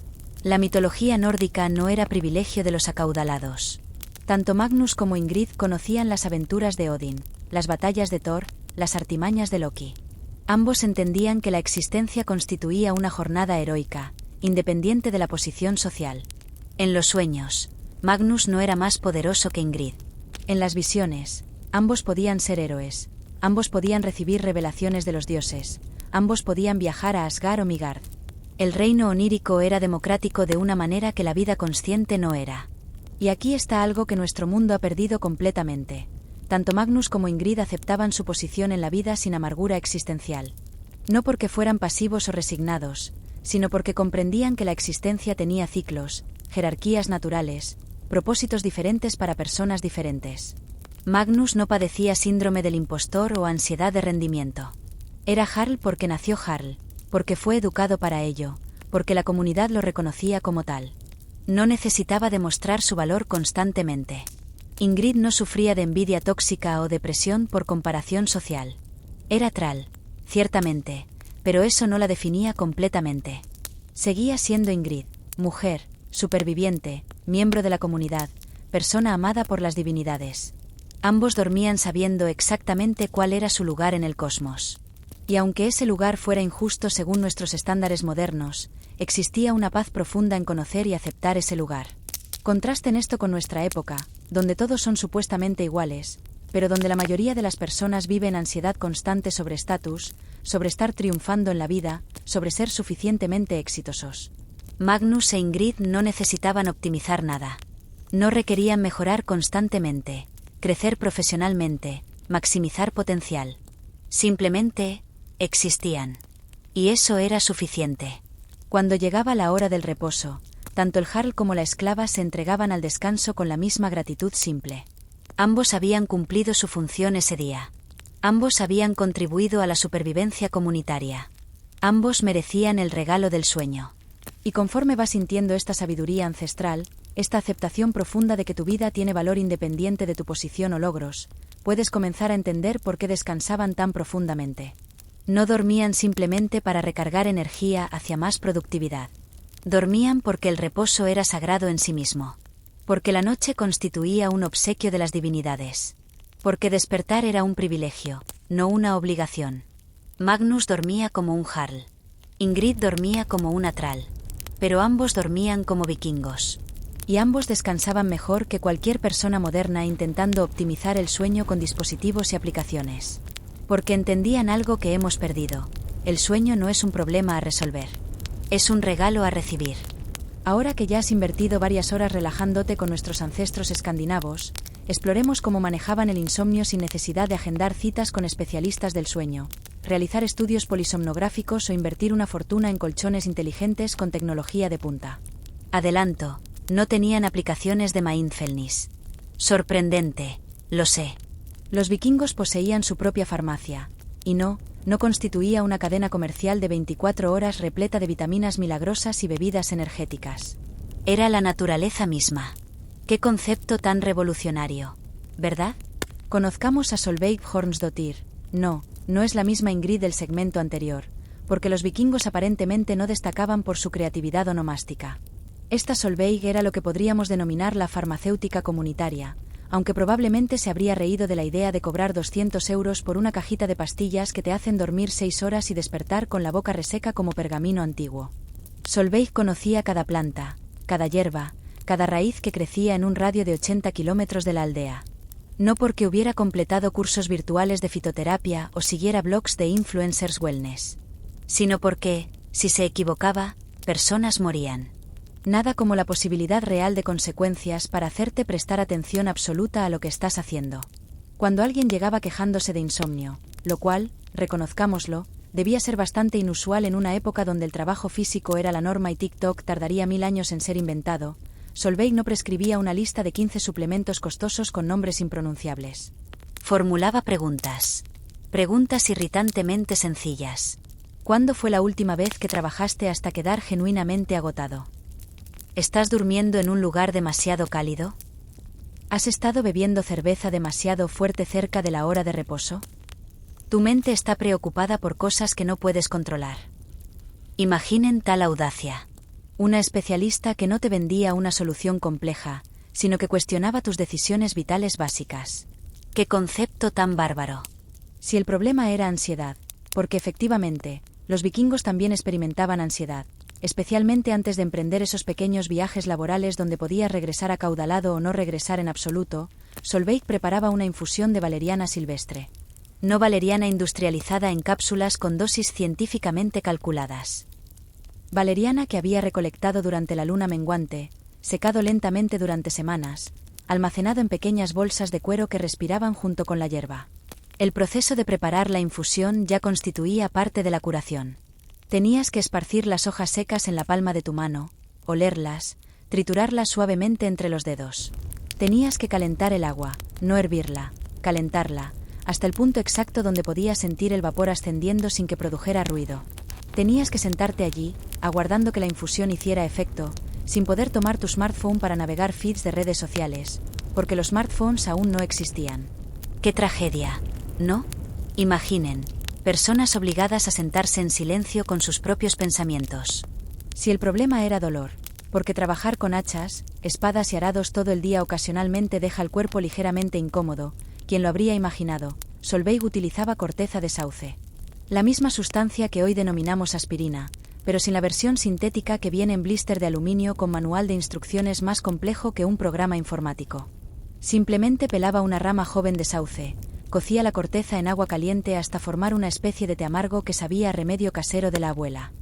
La mitología nórdica no era privilegio de los acaudalados. Tanto Magnus como Ingrid conocían las aventuras de Odín, las batallas de Thor, las artimañas de Loki. Ambos entendían que la existencia constituía una jornada heroica, independiente de la posición social. En los sueños, Magnus no era más poderoso que Ingrid. En las visiones, Ambos podían ser héroes. Ambos podían recibir revelaciones de los dioses. Ambos podían viajar a Asgard o Midgard. El reino onírico era democrático de una manera que la vida consciente no era. Y aquí está algo que nuestro mundo ha perdido completamente. Tanto Magnus como Ingrid aceptaban su posición en la vida sin amargura existencial. No porque fueran pasivos o resignados, sino porque comprendían que la existencia tenía ciclos, jerarquías naturales, propósitos diferentes para personas diferentes. Magnus no padecía síndrome del impostor o ansiedad de rendimiento. Era Jarl porque nació Jarl, porque fue educado para ello, porque la comunidad lo reconocía como tal. No necesitaba demostrar su valor constantemente. Ingrid no sufría de envidia tóxica o depresión por comparación social. Era Thrall, ciertamente, pero eso no la definía completamente. Seguía siendo Ingrid, mujer, superviviente, miembro de la comunidad, persona amada por las divinidades. Ambos dormían sabiendo exactamente cuál era su lugar en el cosmos. Y aunque ese lugar fuera injusto según nuestros estándares modernos, existía una paz profunda en conocer y aceptar ese lugar. Contrasten esto con nuestra época, donde todos son supuestamente iguales, pero donde la mayoría de las personas viven ansiedad constante sobre estatus, sobre estar triunfando en la vida, sobre ser suficientemente exitosos. Magnus e Ingrid no necesitaban optimizar nada. No requerían mejorar constantemente, crecer profesionalmente, maximizar potencial. Simplemente existían. Y eso era suficiente. Cuando llegaba la hora del reposo, tanto el Jarl como la esclava se entregaban al descanso con la misma gratitud simple. Ambos habían cumplido su función ese día. Ambos habían contribuido a la supervivencia comunitaria. Ambos merecían el regalo del sueño. Y conforme vas sintiendo esta sabiduría ancestral, esta aceptación profunda de que tu vida tiene valor independiente de tu posición o logros, puedes comenzar a entender por qué descansaban tan profundamente. No dormían simplemente para recargar energía hacia más productividad. Dormían porque el reposo era sagrado en sí mismo. Porque la noche constituía un obsequio de las divinidades. Porque despertar era un privilegio, no una obligación. Magnus dormía como un Jarl. Ingrid dormía como una Thrall. Pero ambos dormían como vikingos. Y ambos descansaban mejor que cualquier persona moderna intentando optimizar el sueño con dispositivos y aplicaciones. Porque entendían algo que hemos perdido. El sueño no es un problema a resolver. Es un regalo a recibir. Ahora que ya has invertido varias horas relajándote con nuestros ancestros escandinavos, exploremos cómo manejaban el insomnio sin necesidad de agendar citas con especialistas del sueño, realizar estudios polisomnográficos o invertir una fortuna en colchones inteligentes con tecnología de punta. Adelanto, no tenían aplicaciones de mindfulness. Sorprendente, lo sé. Los vikingos poseían su propia farmacia, y no constituía una cadena comercial de 24 horas repleta de vitaminas milagrosas y bebidas energéticas. Era la naturaleza misma. ¡Qué concepto tan revolucionario! ¿Verdad? Conozcamos a Solveig Hornsdottir. No es la misma Ingrid del segmento anterior, porque los vikingos aparentemente no destacaban por su creatividad onomástica. Esta Solveig era lo que podríamos denominar la farmacéutica comunitaria, aunque probablemente se habría reído de la idea de cobrar 200 € por una cajita de pastillas que te hacen dormir 6 horas y despertar con la boca reseca como pergamino antiguo. Solveig conocía cada planta, cada hierba, cada raíz que crecía en un radio de 80 kilómetros de la aldea. No porque hubiera completado cursos virtuales de fitoterapia o siguiera blogs de influencers wellness, sino porque, si se equivocaba, personas morían. Nada como la posibilidad real de consecuencias para hacerte prestar atención absoluta a lo que estás haciendo. Cuando alguien llegaba quejándose de insomnio, lo cual, reconozcámoslo, debía ser bastante inusual en una época donde el trabajo físico era la norma y TikTok tardaría 1000 años en ser inventado, Solveig no prescribía una lista de 15 suplementos costosos con nombres impronunciables. Formulaba preguntas. Preguntas irritantemente sencillas. ¿Cuándo fue la última vez que trabajaste hasta quedar genuinamente agotado? ¿Estás durmiendo en un lugar demasiado cálido? ¿Has estado bebiendo cerveza demasiado fuerte cerca de la hora de reposo? Tu mente está preocupada por cosas que no puedes controlar. Imaginen tal audacia. Una especialista que no te vendía una solución compleja, sino que cuestionaba tus decisiones vitales básicas. ¡Qué concepto tan bárbaro! Si el problema era ansiedad, porque efectivamente, los vikingos también experimentaban ansiedad, especialmente antes de emprender esos pequeños viajes laborales donde podías regresar acaudalado o no regresar en absoluto, Solveig preparaba una infusión de valeriana silvestre. No valeriana industrializada en cápsulas con dosis científicamente calculadas. Valeriana que había recolectado durante la luna menguante, secado lentamente durante semanas, almacenado en pequeñas bolsas de cuero que respiraban junto con la hierba. El proceso de preparar la infusión ya constituía parte de la curación. Tenías que esparcir las hojas secas en la palma de tu mano, olerlas, triturarlas suavemente entre los dedos. Tenías que calentar el agua, no hervirla, calentarla, hasta el punto exacto donde podías sentir el vapor ascendiendo sin que produjera ruido. Tenías que sentarte allí, aguardando que la infusión hiciera efecto, sin poder tomar tu smartphone para navegar feeds de redes sociales, porque los smartphones aún no existían. ¡Qué tragedia! ¿No? Imaginen, personas obligadas a sentarse en silencio con sus propios pensamientos. Si el problema era dolor, porque trabajar con hachas, espadas y arados todo el día ocasionalmente deja el cuerpo ligeramente incómodo, ¿quién lo habría imaginado? Solveig utilizaba corteza de sauce. La misma sustancia que hoy denominamos aspirina, pero sin la versión sintética que viene en blister de aluminio con manual de instrucciones más complejo que un programa informático. Simplemente pelaba una rama joven de sauce, cocía la corteza en agua caliente hasta formar una especie de té amargo que sabía a remedio casero de la abuela.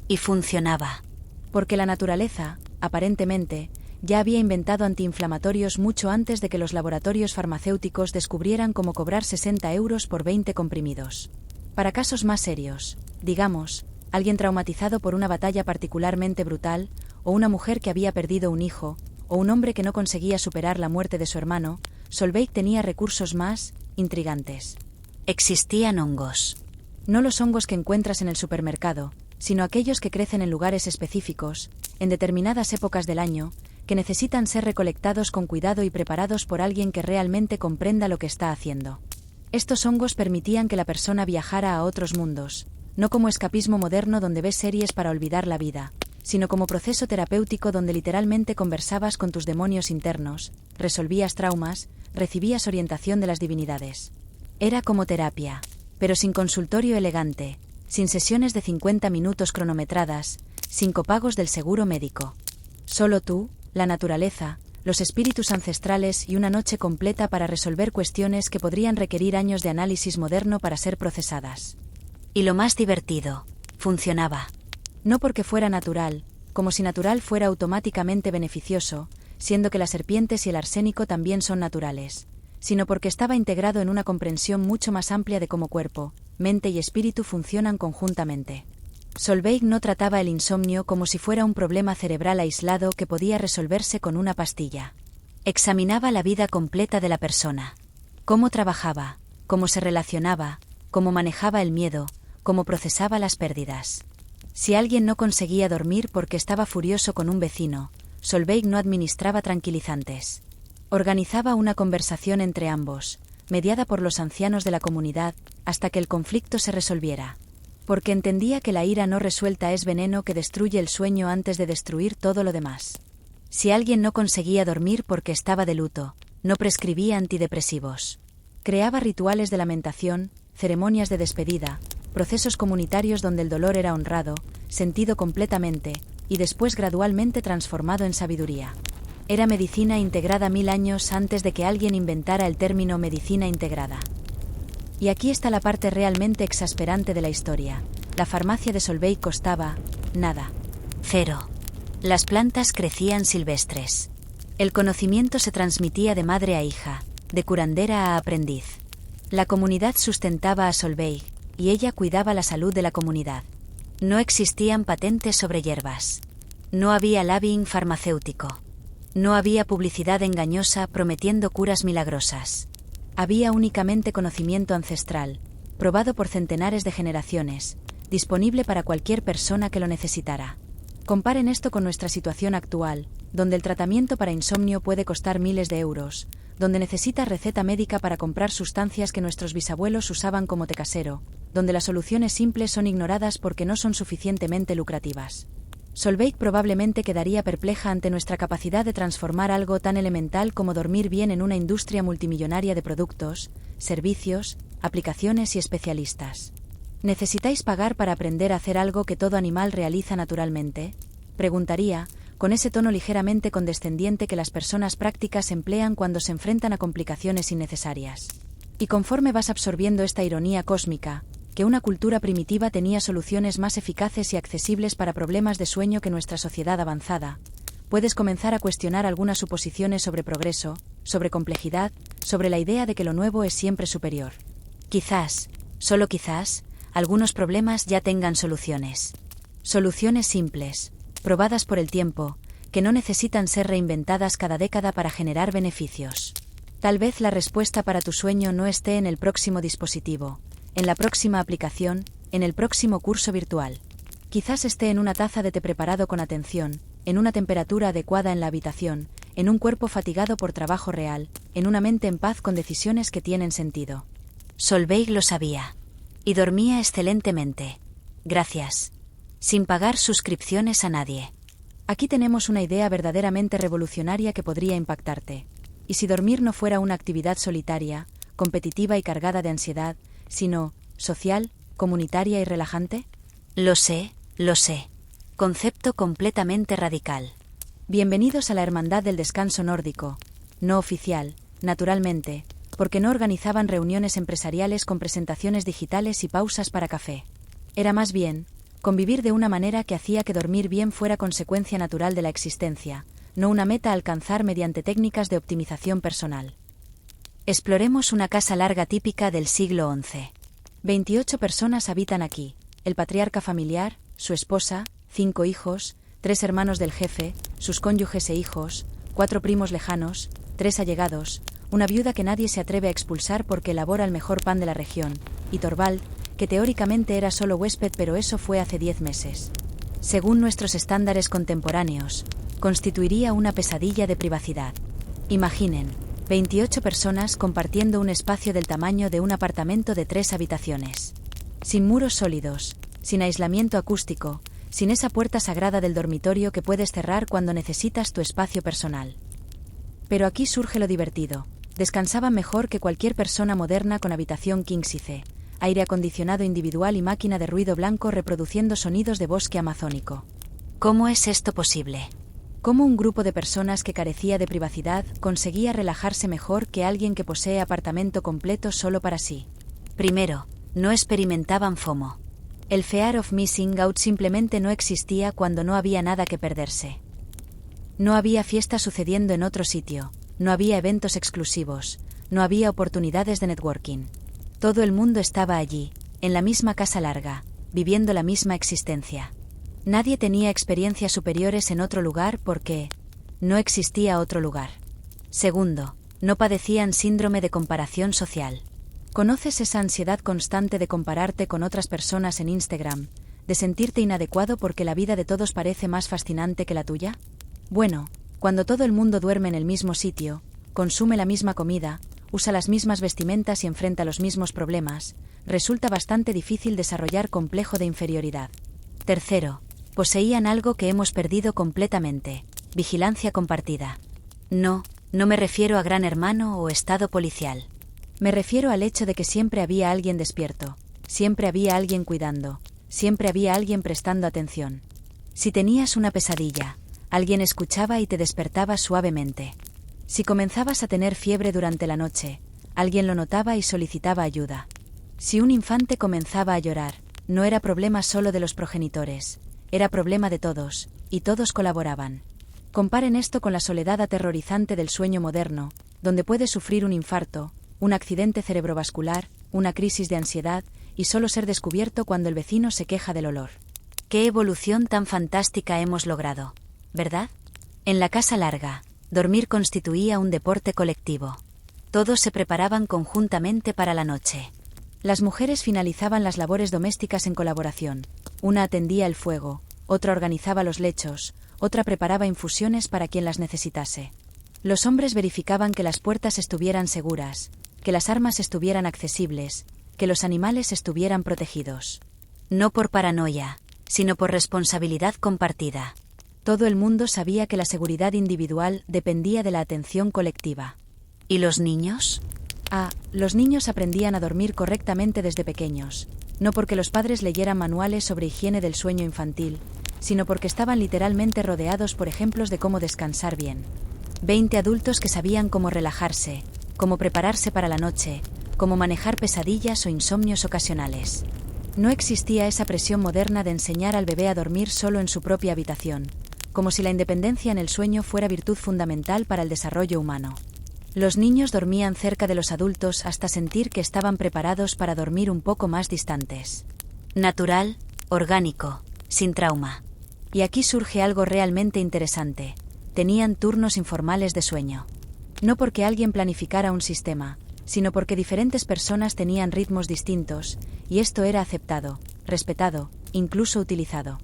Y funcionaba. Porque la naturaleza, aparentemente, ya había inventado antiinflamatorios mucho antes de que los laboratorios farmacéuticos descubrieran cómo cobrar 60 euros por 20 comprimidos. Para casos más serios, digamos, alguien traumatizado por una batalla particularmente brutal, o una mujer que había perdido un hijo, o un hombre que no conseguía superar la muerte de su hermano, Solveig tenía recursos más intrigantes. Existían hongos. No los hongos que encuentras en el supermercado, sino aquellos que crecen en lugares específicos, en determinadas épocas del año, que necesitan ser recolectados con cuidado y preparados por alguien que realmente comprenda lo que está haciendo. Estos hongos permitían que la persona viajara a otros mundos, no como escapismo moderno donde ves series para olvidar la vida, sino como proceso terapéutico donde literalmente conversabas con tus demonios internos, resolvías traumas, recibías orientación de las divinidades. Era como terapia, pero sin consultorio elegante, sin sesiones de 50 minutos cronometradas, sin copagos del seguro médico. Solo tú, la naturaleza, los espíritus ancestrales y una noche completa para resolver cuestiones que podrían requerir años de análisis moderno para ser procesadas. Y lo más divertido, funcionaba. No porque fuera natural, como si natural fuera automáticamente beneficioso, siendo que las serpientes y el arsénico también son naturales, sino porque estaba integrado en una comprensión mucho más amplia de cómo cuerpo, mente y espíritu funcionan conjuntamente. Solveig no trataba el insomnio como si fuera un problema cerebral aislado que podía resolverse con una pastilla. Examinaba la vida completa de la persona. Cómo trabajaba, cómo se relacionaba, cómo manejaba el miedo, cómo procesaba las pérdidas. Si alguien no conseguía dormir porque estaba furioso con un vecino, Solveig no administraba tranquilizantes. Organizaba una conversación entre ambos, mediada por los ancianos de la comunidad, hasta que el conflicto se resolviera. Porque entendía que la ira no resuelta es veneno que destruye el sueño antes de destruir todo lo demás. Si alguien no conseguía dormir porque estaba de luto, no prescribía antidepresivos. Creaba rituales de lamentación, ceremonias de despedida, procesos comunitarios donde el dolor era honrado, sentido completamente, y después gradualmente transformado en sabiduría. Era medicina integrada 1000 años antes de que alguien inventara el término medicina integrada. Y aquí está la parte realmente exasperante de la historia. La farmacia de Solveig costaba nada. Cero. Las plantas crecían silvestres. El conocimiento se transmitía de madre a hija, de curandera a aprendiz. La comunidad sustentaba a Solveig, y ella cuidaba la salud de la comunidad. No existían patentes sobre hierbas. No había lobbying farmacéutico. No había publicidad engañosa prometiendo curas milagrosas. Había únicamente conocimiento ancestral, probado por centenares de generaciones, disponible para cualquier persona que lo necesitara. Comparen esto con nuestra situación actual, donde el tratamiento para insomnio puede costar miles de euros, donde necesitas receta médica para comprar sustancias que nuestros bisabuelos usaban como té casero, donde las soluciones simples son ignoradas porque no son suficientemente lucrativas. Solveig probablemente quedaría perpleja ante nuestra capacidad de transformar algo tan elemental como dormir bien en una industria multimillonaria de productos, servicios, aplicaciones y especialistas. ¿Necesitáis pagar para aprender a hacer algo que todo animal realiza naturalmente? Preguntaría, con ese tono ligeramente condescendiente que las personas prácticas emplean cuando se enfrentan a complicaciones innecesarias. Y conforme vas absorbiendo esta ironía cósmica, que una cultura primitiva tenía soluciones más eficaces y accesibles para problemas de sueño que nuestra sociedad avanzada, puedes comenzar a cuestionar algunas suposiciones sobre progreso, sobre complejidad, sobre la idea de que lo nuevo es siempre superior. Quizás, solo quizás, algunos problemas ya tengan soluciones. Soluciones simples, probadas por el tiempo, que no necesitan ser reinventadas cada década para generar beneficios. Tal vez la respuesta para tu sueño no esté en el próximo dispositivo, en la próxima aplicación, en el próximo curso virtual. Quizás esté en una taza de té preparado con atención, en una temperatura adecuada en la habitación, en un cuerpo fatigado por trabajo real, en una mente en paz con decisiones que tienen sentido. Solveig lo sabía. Y dormía excelentemente. Gracias. Sin pagar suscripciones a nadie. Aquí tenemos una idea verdaderamente revolucionaria que podría impactarte. ¿Y si dormir no fuera una actividad solitaria, competitiva y cargada de ansiedad, sino social, comunitaria y relajante? Lo sé. Concepto completamente radical. Bienvenidos a la Hermandad del Descanso Nórdico, no oficial, naturalmente, porque no organizaban reuniones empresariales con presentaciones digitales y pausas para café. Era más bien, convivir de una manera que hacía que dormir bien fuera consecuencia natural de la existencia, no una meta a alcanzar mediante técnicas de optimización personal. Exploremos una casa larga típica del siglo XI. 28 personas habitan aquí, el patriarca familiar, su esposa, 5 hijos, 3 hermanos del jefe, sus cónyuges e hijos, 4 primos lejanos, 3 allegados, una viuda que nadie se atreve a expulsar porque elabora el mejor pan de la región, y Torvald, que teóricamente era solo huésped pero eso fue hace 10 meses. Según nuestros estándares contemporáneos, constituiría una pesadilla de privacidad. Imaginen, 28 personas compartiendo un espacio del tamaño de un apartamento de 3 habitaciones. Sin muros sólidos, sin aislamiento acústico, sin esa puerta sagrada del dormitorio que puedes cerrar cuando necesitas tu espacio personal. Pero aquí surge lo divertido. Descansaban mejor que cualquier persona moderna con habitación king size, aire acondicionado individual y máquina de ruido blanco reproduciendo sonidos de bosque amazónico. ¿Cómo es esto posible? ¿Cómo un grupo de personas que carecía de privacidad conseguía relajarse mejor que alguien que posee apartamento completo solo para sí? Primero, no experimentaban FOMO. El fear of missing out simplemente no existía cuando no había nada que perderse. No había fiesta sucediendo en otro sitio, no había eventos exclusivos, no había oportunidades de networking. Todo el mundo estaba allí, en la misma casa larga, viviendo la misma existencia. Nadie tenía experiencias superiores en otro lugar porque no existía otro lugar. Segundo, no padecían síndrome de comparación social. ¿Conoces esa ansiedad constante de compararte con otras personas en Instagram, de sentirte inadecuado porque la vida de todos parece más fascinante que la tuya? Bueno, cuando todo el mundo duerme en el mismo sitio, consume la misma comida, usa las mismas vestimentas y enfrenta los mismos problemas, resulta bastante difícil desarrollar complejo de inferioridad. Tercero, poseían algo que hemos perdido completamente: vigilancia compartida. No me refiero a Gran Hermano o Estado policial. Me refiero al hecho de que siempre había alguien despierto, siempre había alguien cuidando, siempre había alguien prestando atención. Si tenías una pesadilla, alguien escuchaba y te despertaba suavemente. Si comenzabas a tener fiebre durante la noche, alguien lo notaba y solicitaba ayuda. Si un infante comenzaba a llorar, no era problema solo de los progenitores, era problema de todos, y todos colaboraban. Comparen esto con la soledad aterrorizante del sueño moderno, donde puedes sufrir un infarto, un accidente cerebrovascular, una crisis de ansiedad, y solo ser descubierto cuando el vecino se queja del olor. ¡Qué evolución tan fantástica hemos logrado! ¿Verdad? En la casa larga, dormir constituía un deporte colectivo. Todos se preparaban conjuntamente para la noche. Las mujeres finalizaban las labores domésticas en colaboración. Una atendía el fuego, otra organizaba los lechos, otra preparaba infusiones para quien las necesitase. Los hombres verificaban que las puertas estuvieran seguras, que las armas estuvieran accesibles, que los animales estuvieran protegidos. No por paranoia, sino por responsabilidad compartida. Todo el mundo sabía que la seguridad individual dependía de la atención colectiva. ¿Y los niños? Los niños aprendían a dormir correctamente desde pequeños. no porque los padres leyeran manuales sobre higiene del sueño infantil, sino porque estaban literalmente rodeados por ejemplos de cómo descansar bien. 20 adultos que sabían cómo relajarse, cómo prepararse para la noche, cómo manejar pesadillas o insomnios ocasionales. No existía esa presión moderna de enseñar al bebé a dormir solo en su propia habitación, como si la independencia en el sueño fuera virtud fundamental para el desarrollo humano. Los niños dormían cerca de los adultos hasta sentir que estaban preparados para dormir un poco más distantes. Natural, orgánico, sin trauma. Y aquí surge algo realmente interesante. Tenían turnos informales de sueño. No porque alguien planificara un sistema, sino porque diferentes personas tenían ritmos distintos, y esto era aceptado, respetado, incluso utilizado.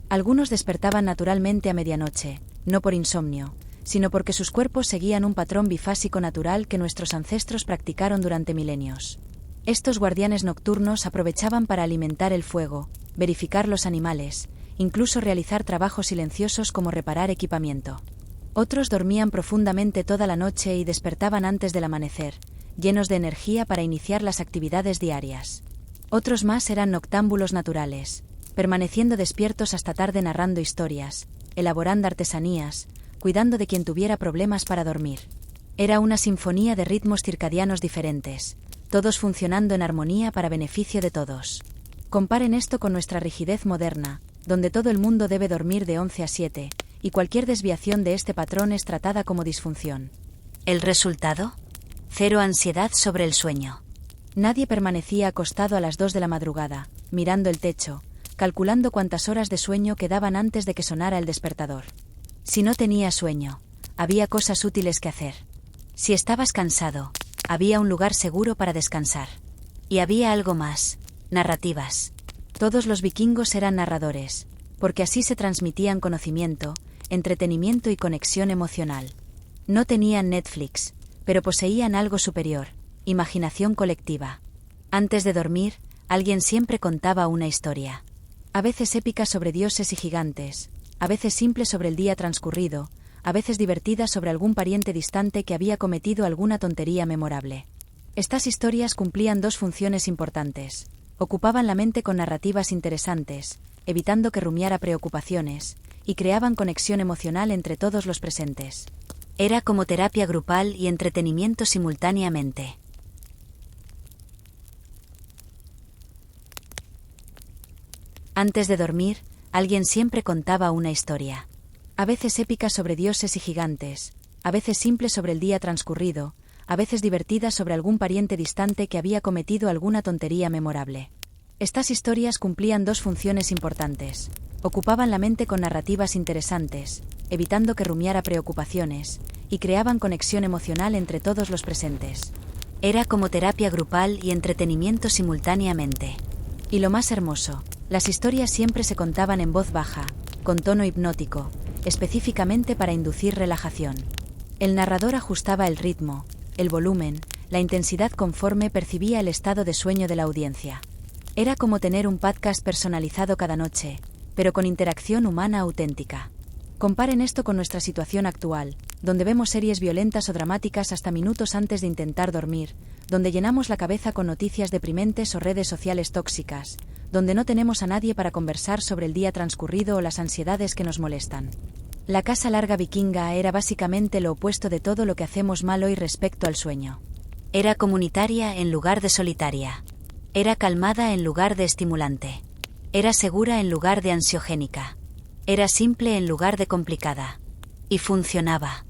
Algunos despertaban naturalmente a medianoche, no por insomnio, sino porque sus cuerpos seguían un patrón bifásico natural que nuestros ancestros practicaron durante milenios. Estos guardianes nocturnos aprovechaban para alimentar el fuego, verificar los animales, incluso realizar trabajos silenciosos como reparar equipamiento. Otros dormían profundamente toda la noche y despertaban antes del amanecer, llenos de energía para iniciar las actividades diarias. Otros más eran noctámbulos naturales, permaneciendo despiertos hasta tarde narrando historias, elaborando artesanías, cuidando de quien tuviera problemas para dormir. Era una sinfonía de ritmos circadianos diferentes, todos funcionando en armonía para beneficio de todos. Comparen esto con nuestra rigidez moderna, donde todo el mundo debe dormir de 11 a 7, y cualquier desviación de este patrón es tratada como disfunción. ¿El resultado? Cero ansiedad sobre el sueño. Nadie permanecía acostado a las 2 de la madrugada, mirando el techo, calculando cuántas horas de sueño quedaban antes de que sonara el despertador. Si no tenías sueño, había cosas útiles que hacer. Si estabas cansado, había un lugar seguro para descansar. Y había algo más, narrativas. Todos los vikingos eran narradores, porque así se transmitían conocimiento, entretenimiento y conexión emocional. No tenían Netflix, pero poseían algo superior, imaginación colectiva. Antes de dormir, alguien siempre contaba una historia. A veces épica sobre dioses y gigantes, a veces simple sobre el día transcurrido, a veces divertida sobre algún pariente distante que había cometido alguna tontería memorable. Estas historias cumplían dos funciones importantes. Ocupaban la mente con narrativas interesantes, evitando que rumiara preocupaciones, y creaban conexión emocional entre todos los presentes. Era como terapia grupal y entretenimiento simultáneamente. Antes de dormir, alguien siempre contaba una historia. A veces épica sobre dioses y gigantes, a veces simple sobre el día transcurrido, a veces divertida sobre algún pariente distante que había cometido alguna tontería memorable. Estas historias cumplían dos funciones importantes. Ocupaban la mente con narrativas interesantes, evitando que rumiara preocupaciones, y creaban conexión emocional entre todos los presentes. Era como terapia grupal y entretenimiento simultáneamente. Y lo más hermoso, las historias siempre se contaban en voz baja, con tono hipnótico, específicamente para inducir relajación. El narrador ajustaba el ritmo, el volumen, la intensidad conforme percibía el estado de sueño de la audiencia. Era como tener un podcast personalizado cada noche, pero con interacción humana auténtica. Comparen esto con nuestra situación actual, donde vemos series violentas o dramáticas hasta minutos antes de intentar dormir, donde llenamos la cabeza con noticias deprimentes o redes sociales tóxicas, donde no tenemos a nadie para conversar sobre el día transcurrido o las ansiedades que nos molestan. La casa larga vikinga era básicamente lo opuesto de todo lo que hacemos mal hoy respecto al sueño. Era comunitaria en lugar de solitaria. Era calmada en lugar de estimulante. Era segura en lugar de ansiogénica. Era simple en lugar de complicada. Y funcionaba.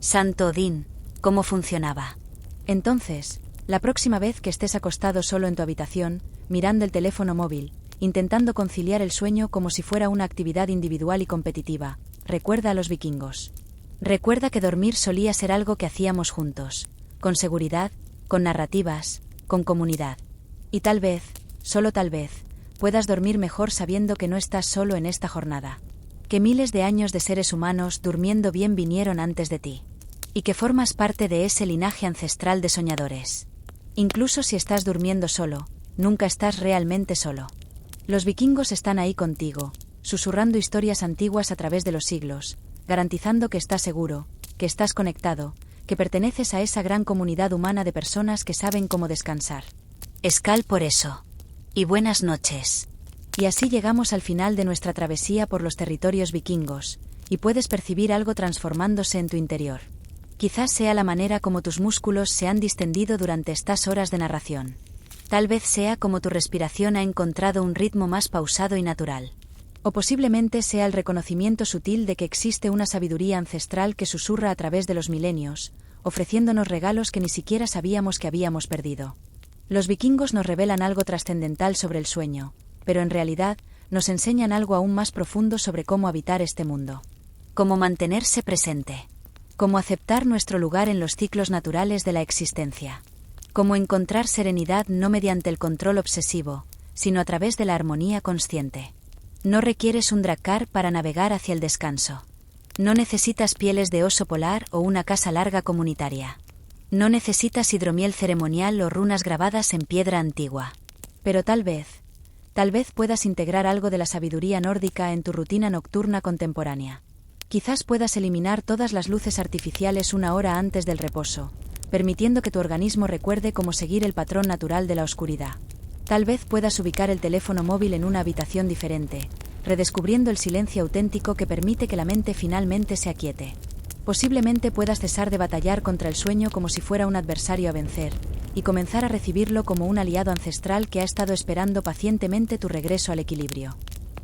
Santo Odín, ¿cómo funcionaba? Entonces, la próxima vez que estés acostado solo en tu habitación, mirando el teléfono móvil, intentando conciliar el sueño como si fuera una actividad individual y competitiva, recuerda a los vikingos. Recuerda que dormir solía ser algo que hacíamos juntos, con seguridad, con narrativas, con comunidad. Y tal vez, solo tal vez, puedas dormir mejor sabiendo que no estás solo en esta jornada. Que miles de años de seres humanos durmiendo bien vinieron antes de ti. Y que formas parte de ese linaje ancestral de soñadores. Incluso si estás durmiendo solo, nunca estás realmente solo. Los vikingos están ahí contigo, susurrando historias antiguas a través de los siglos, garantizando que estás seguro, que estás conectado, que perteneces a esa gran comunidad humana de personas que saben cómo descansar. Escal por eso. Y buenas noches. Y así llegamos al final de nuestra travesía por los territorios vikingos, y puedes percibir algo transformándose en tu interior. Quizás sea la manera como tus músculos se han distendido durante estas horas de narración. Tal vez sea como tu respiración ha encontrado un ritmo más pausado y natural. O posiblemente sea el reconocimiento sutil de que existe una sabiduría ancestral que susurra a través de los milenios, ofreciéndonos regalos que ni siquiera sabíamos que habíamos perdido. Los vikingos nos revelan algo trascendental sobre el sueño, pero en realidad nos enseñan algo aún más profundo sobre cómo habitar este mundo. Cómo mantenerse presente. Cómo aceptar nuestro lugar en los ciclos naturales de la existencia. Cómo encontrar serenidad no mediante el control obsesivo, sino a través de la armonía consciente. No requieres un drakkar para navegar hacia el descanso. No necesitas pieles de oso polar o una casa larga comunitaria. No necesitas hidromiel ceremonial o runas grabadas en piedra antigua. Pero tal vez puedas integrar algo de la sabiduría nórdica en tu rutina nocturna contemporánea. Quizás puedas eliminar todas las luces artificiales una hora antes del reposo, permitiendo que tu organismo recuerde cómo seguir el patrón natural de la oscuridad. Tal vez puedas ubicar el teléfono móvil en una habitación diferente, redescubriendo el silencio auténtico que permite que la mente finalmente se aquiete. Posiblemente puedas cesar de batallar contra el sueño como si fuera un adversario a vencer, y comenzar a recibirlo como un aliado ancestral que ha estado esperando pacientemente tu regreso al equilibrio.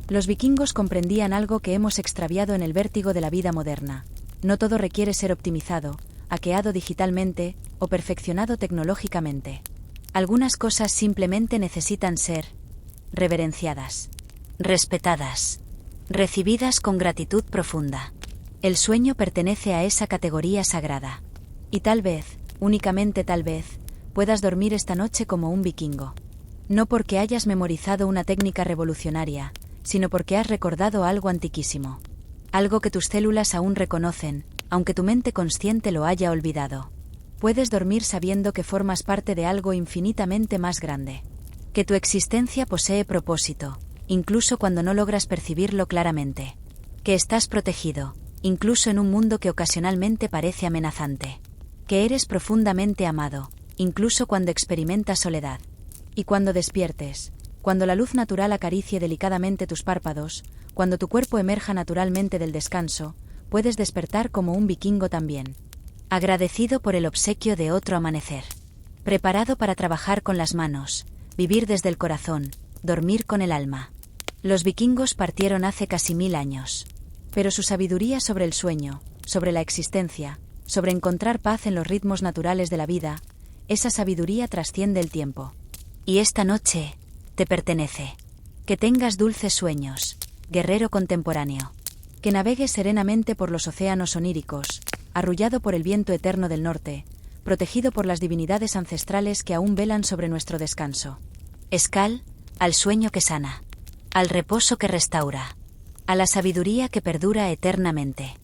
Los vikingos comprendían algo que hemos extraviado en el vértigo de la vida moderna. No todo requiere ser optimizado, hackeado digitalmente o perfeccionado tecnológicamente. Algunas cosas simplemente necesitan ser reverenciadas, respetadas, recibidas con gratitud profunda. El sueño pertenece a esa categoría sagrada. Y tal vez, únicamente tal vez, puedas dormir esta noche como un vikingo. No porque hayas memorizado una técnica revolucionaria, sino porque has recordado algo antiquísimo. Algo que tus células aún reconocen, aunque tu mente consciente lo haya olvidado. Puedes dormir sabiendo que formas parte de algo infinitamente más grande. Que tu existencia posee propósito, incluso cuando no logras percibirlo claramente. Que estás protegido, incluso en un mundo que ocasionalmente parece amenazante. Que eres profundamente amado, incluso cuando experimentas soledad. Y cuando despiertes, cuando la luz natural acaricie delicadamente tus párpados, cuando tu cuerpo emerja naturalmente del descanso, puedes despertar como un vikingo también. Agradecido por el obsequio de otro amanecer. Preparado para trabajar con las manos, vivir desde el corazón, dormir con el alma. Los vikingos partieron hace casi 1000 años. Pero su sabiduría sobre el sueño, sobre la existencia, sobre encontrar paz en los ritmos naturales de la vida, esa sabiduría trasciende el tiempo. Y esta noche te pertenece. Que tengas dulces sueños, guerrero contemporáneo. Que navegues serenamente por los océanos oníricos, arrullado por el viento eterno del norte, protegido por las divinidades ancestrales que aún velan sobre nuestro descanso. Escal, al sueño que sana, al reposo que restaura, a la sabiduría que perdura eternamente.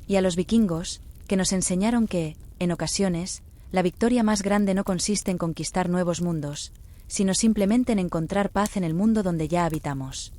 Y a los vikingos, que nos enseñaron que, en ocasiones, la victoria más grande no consiste en conquistar nuevos mundos, sino simplemente en encontrar paz en el mundo donde ya habitamos.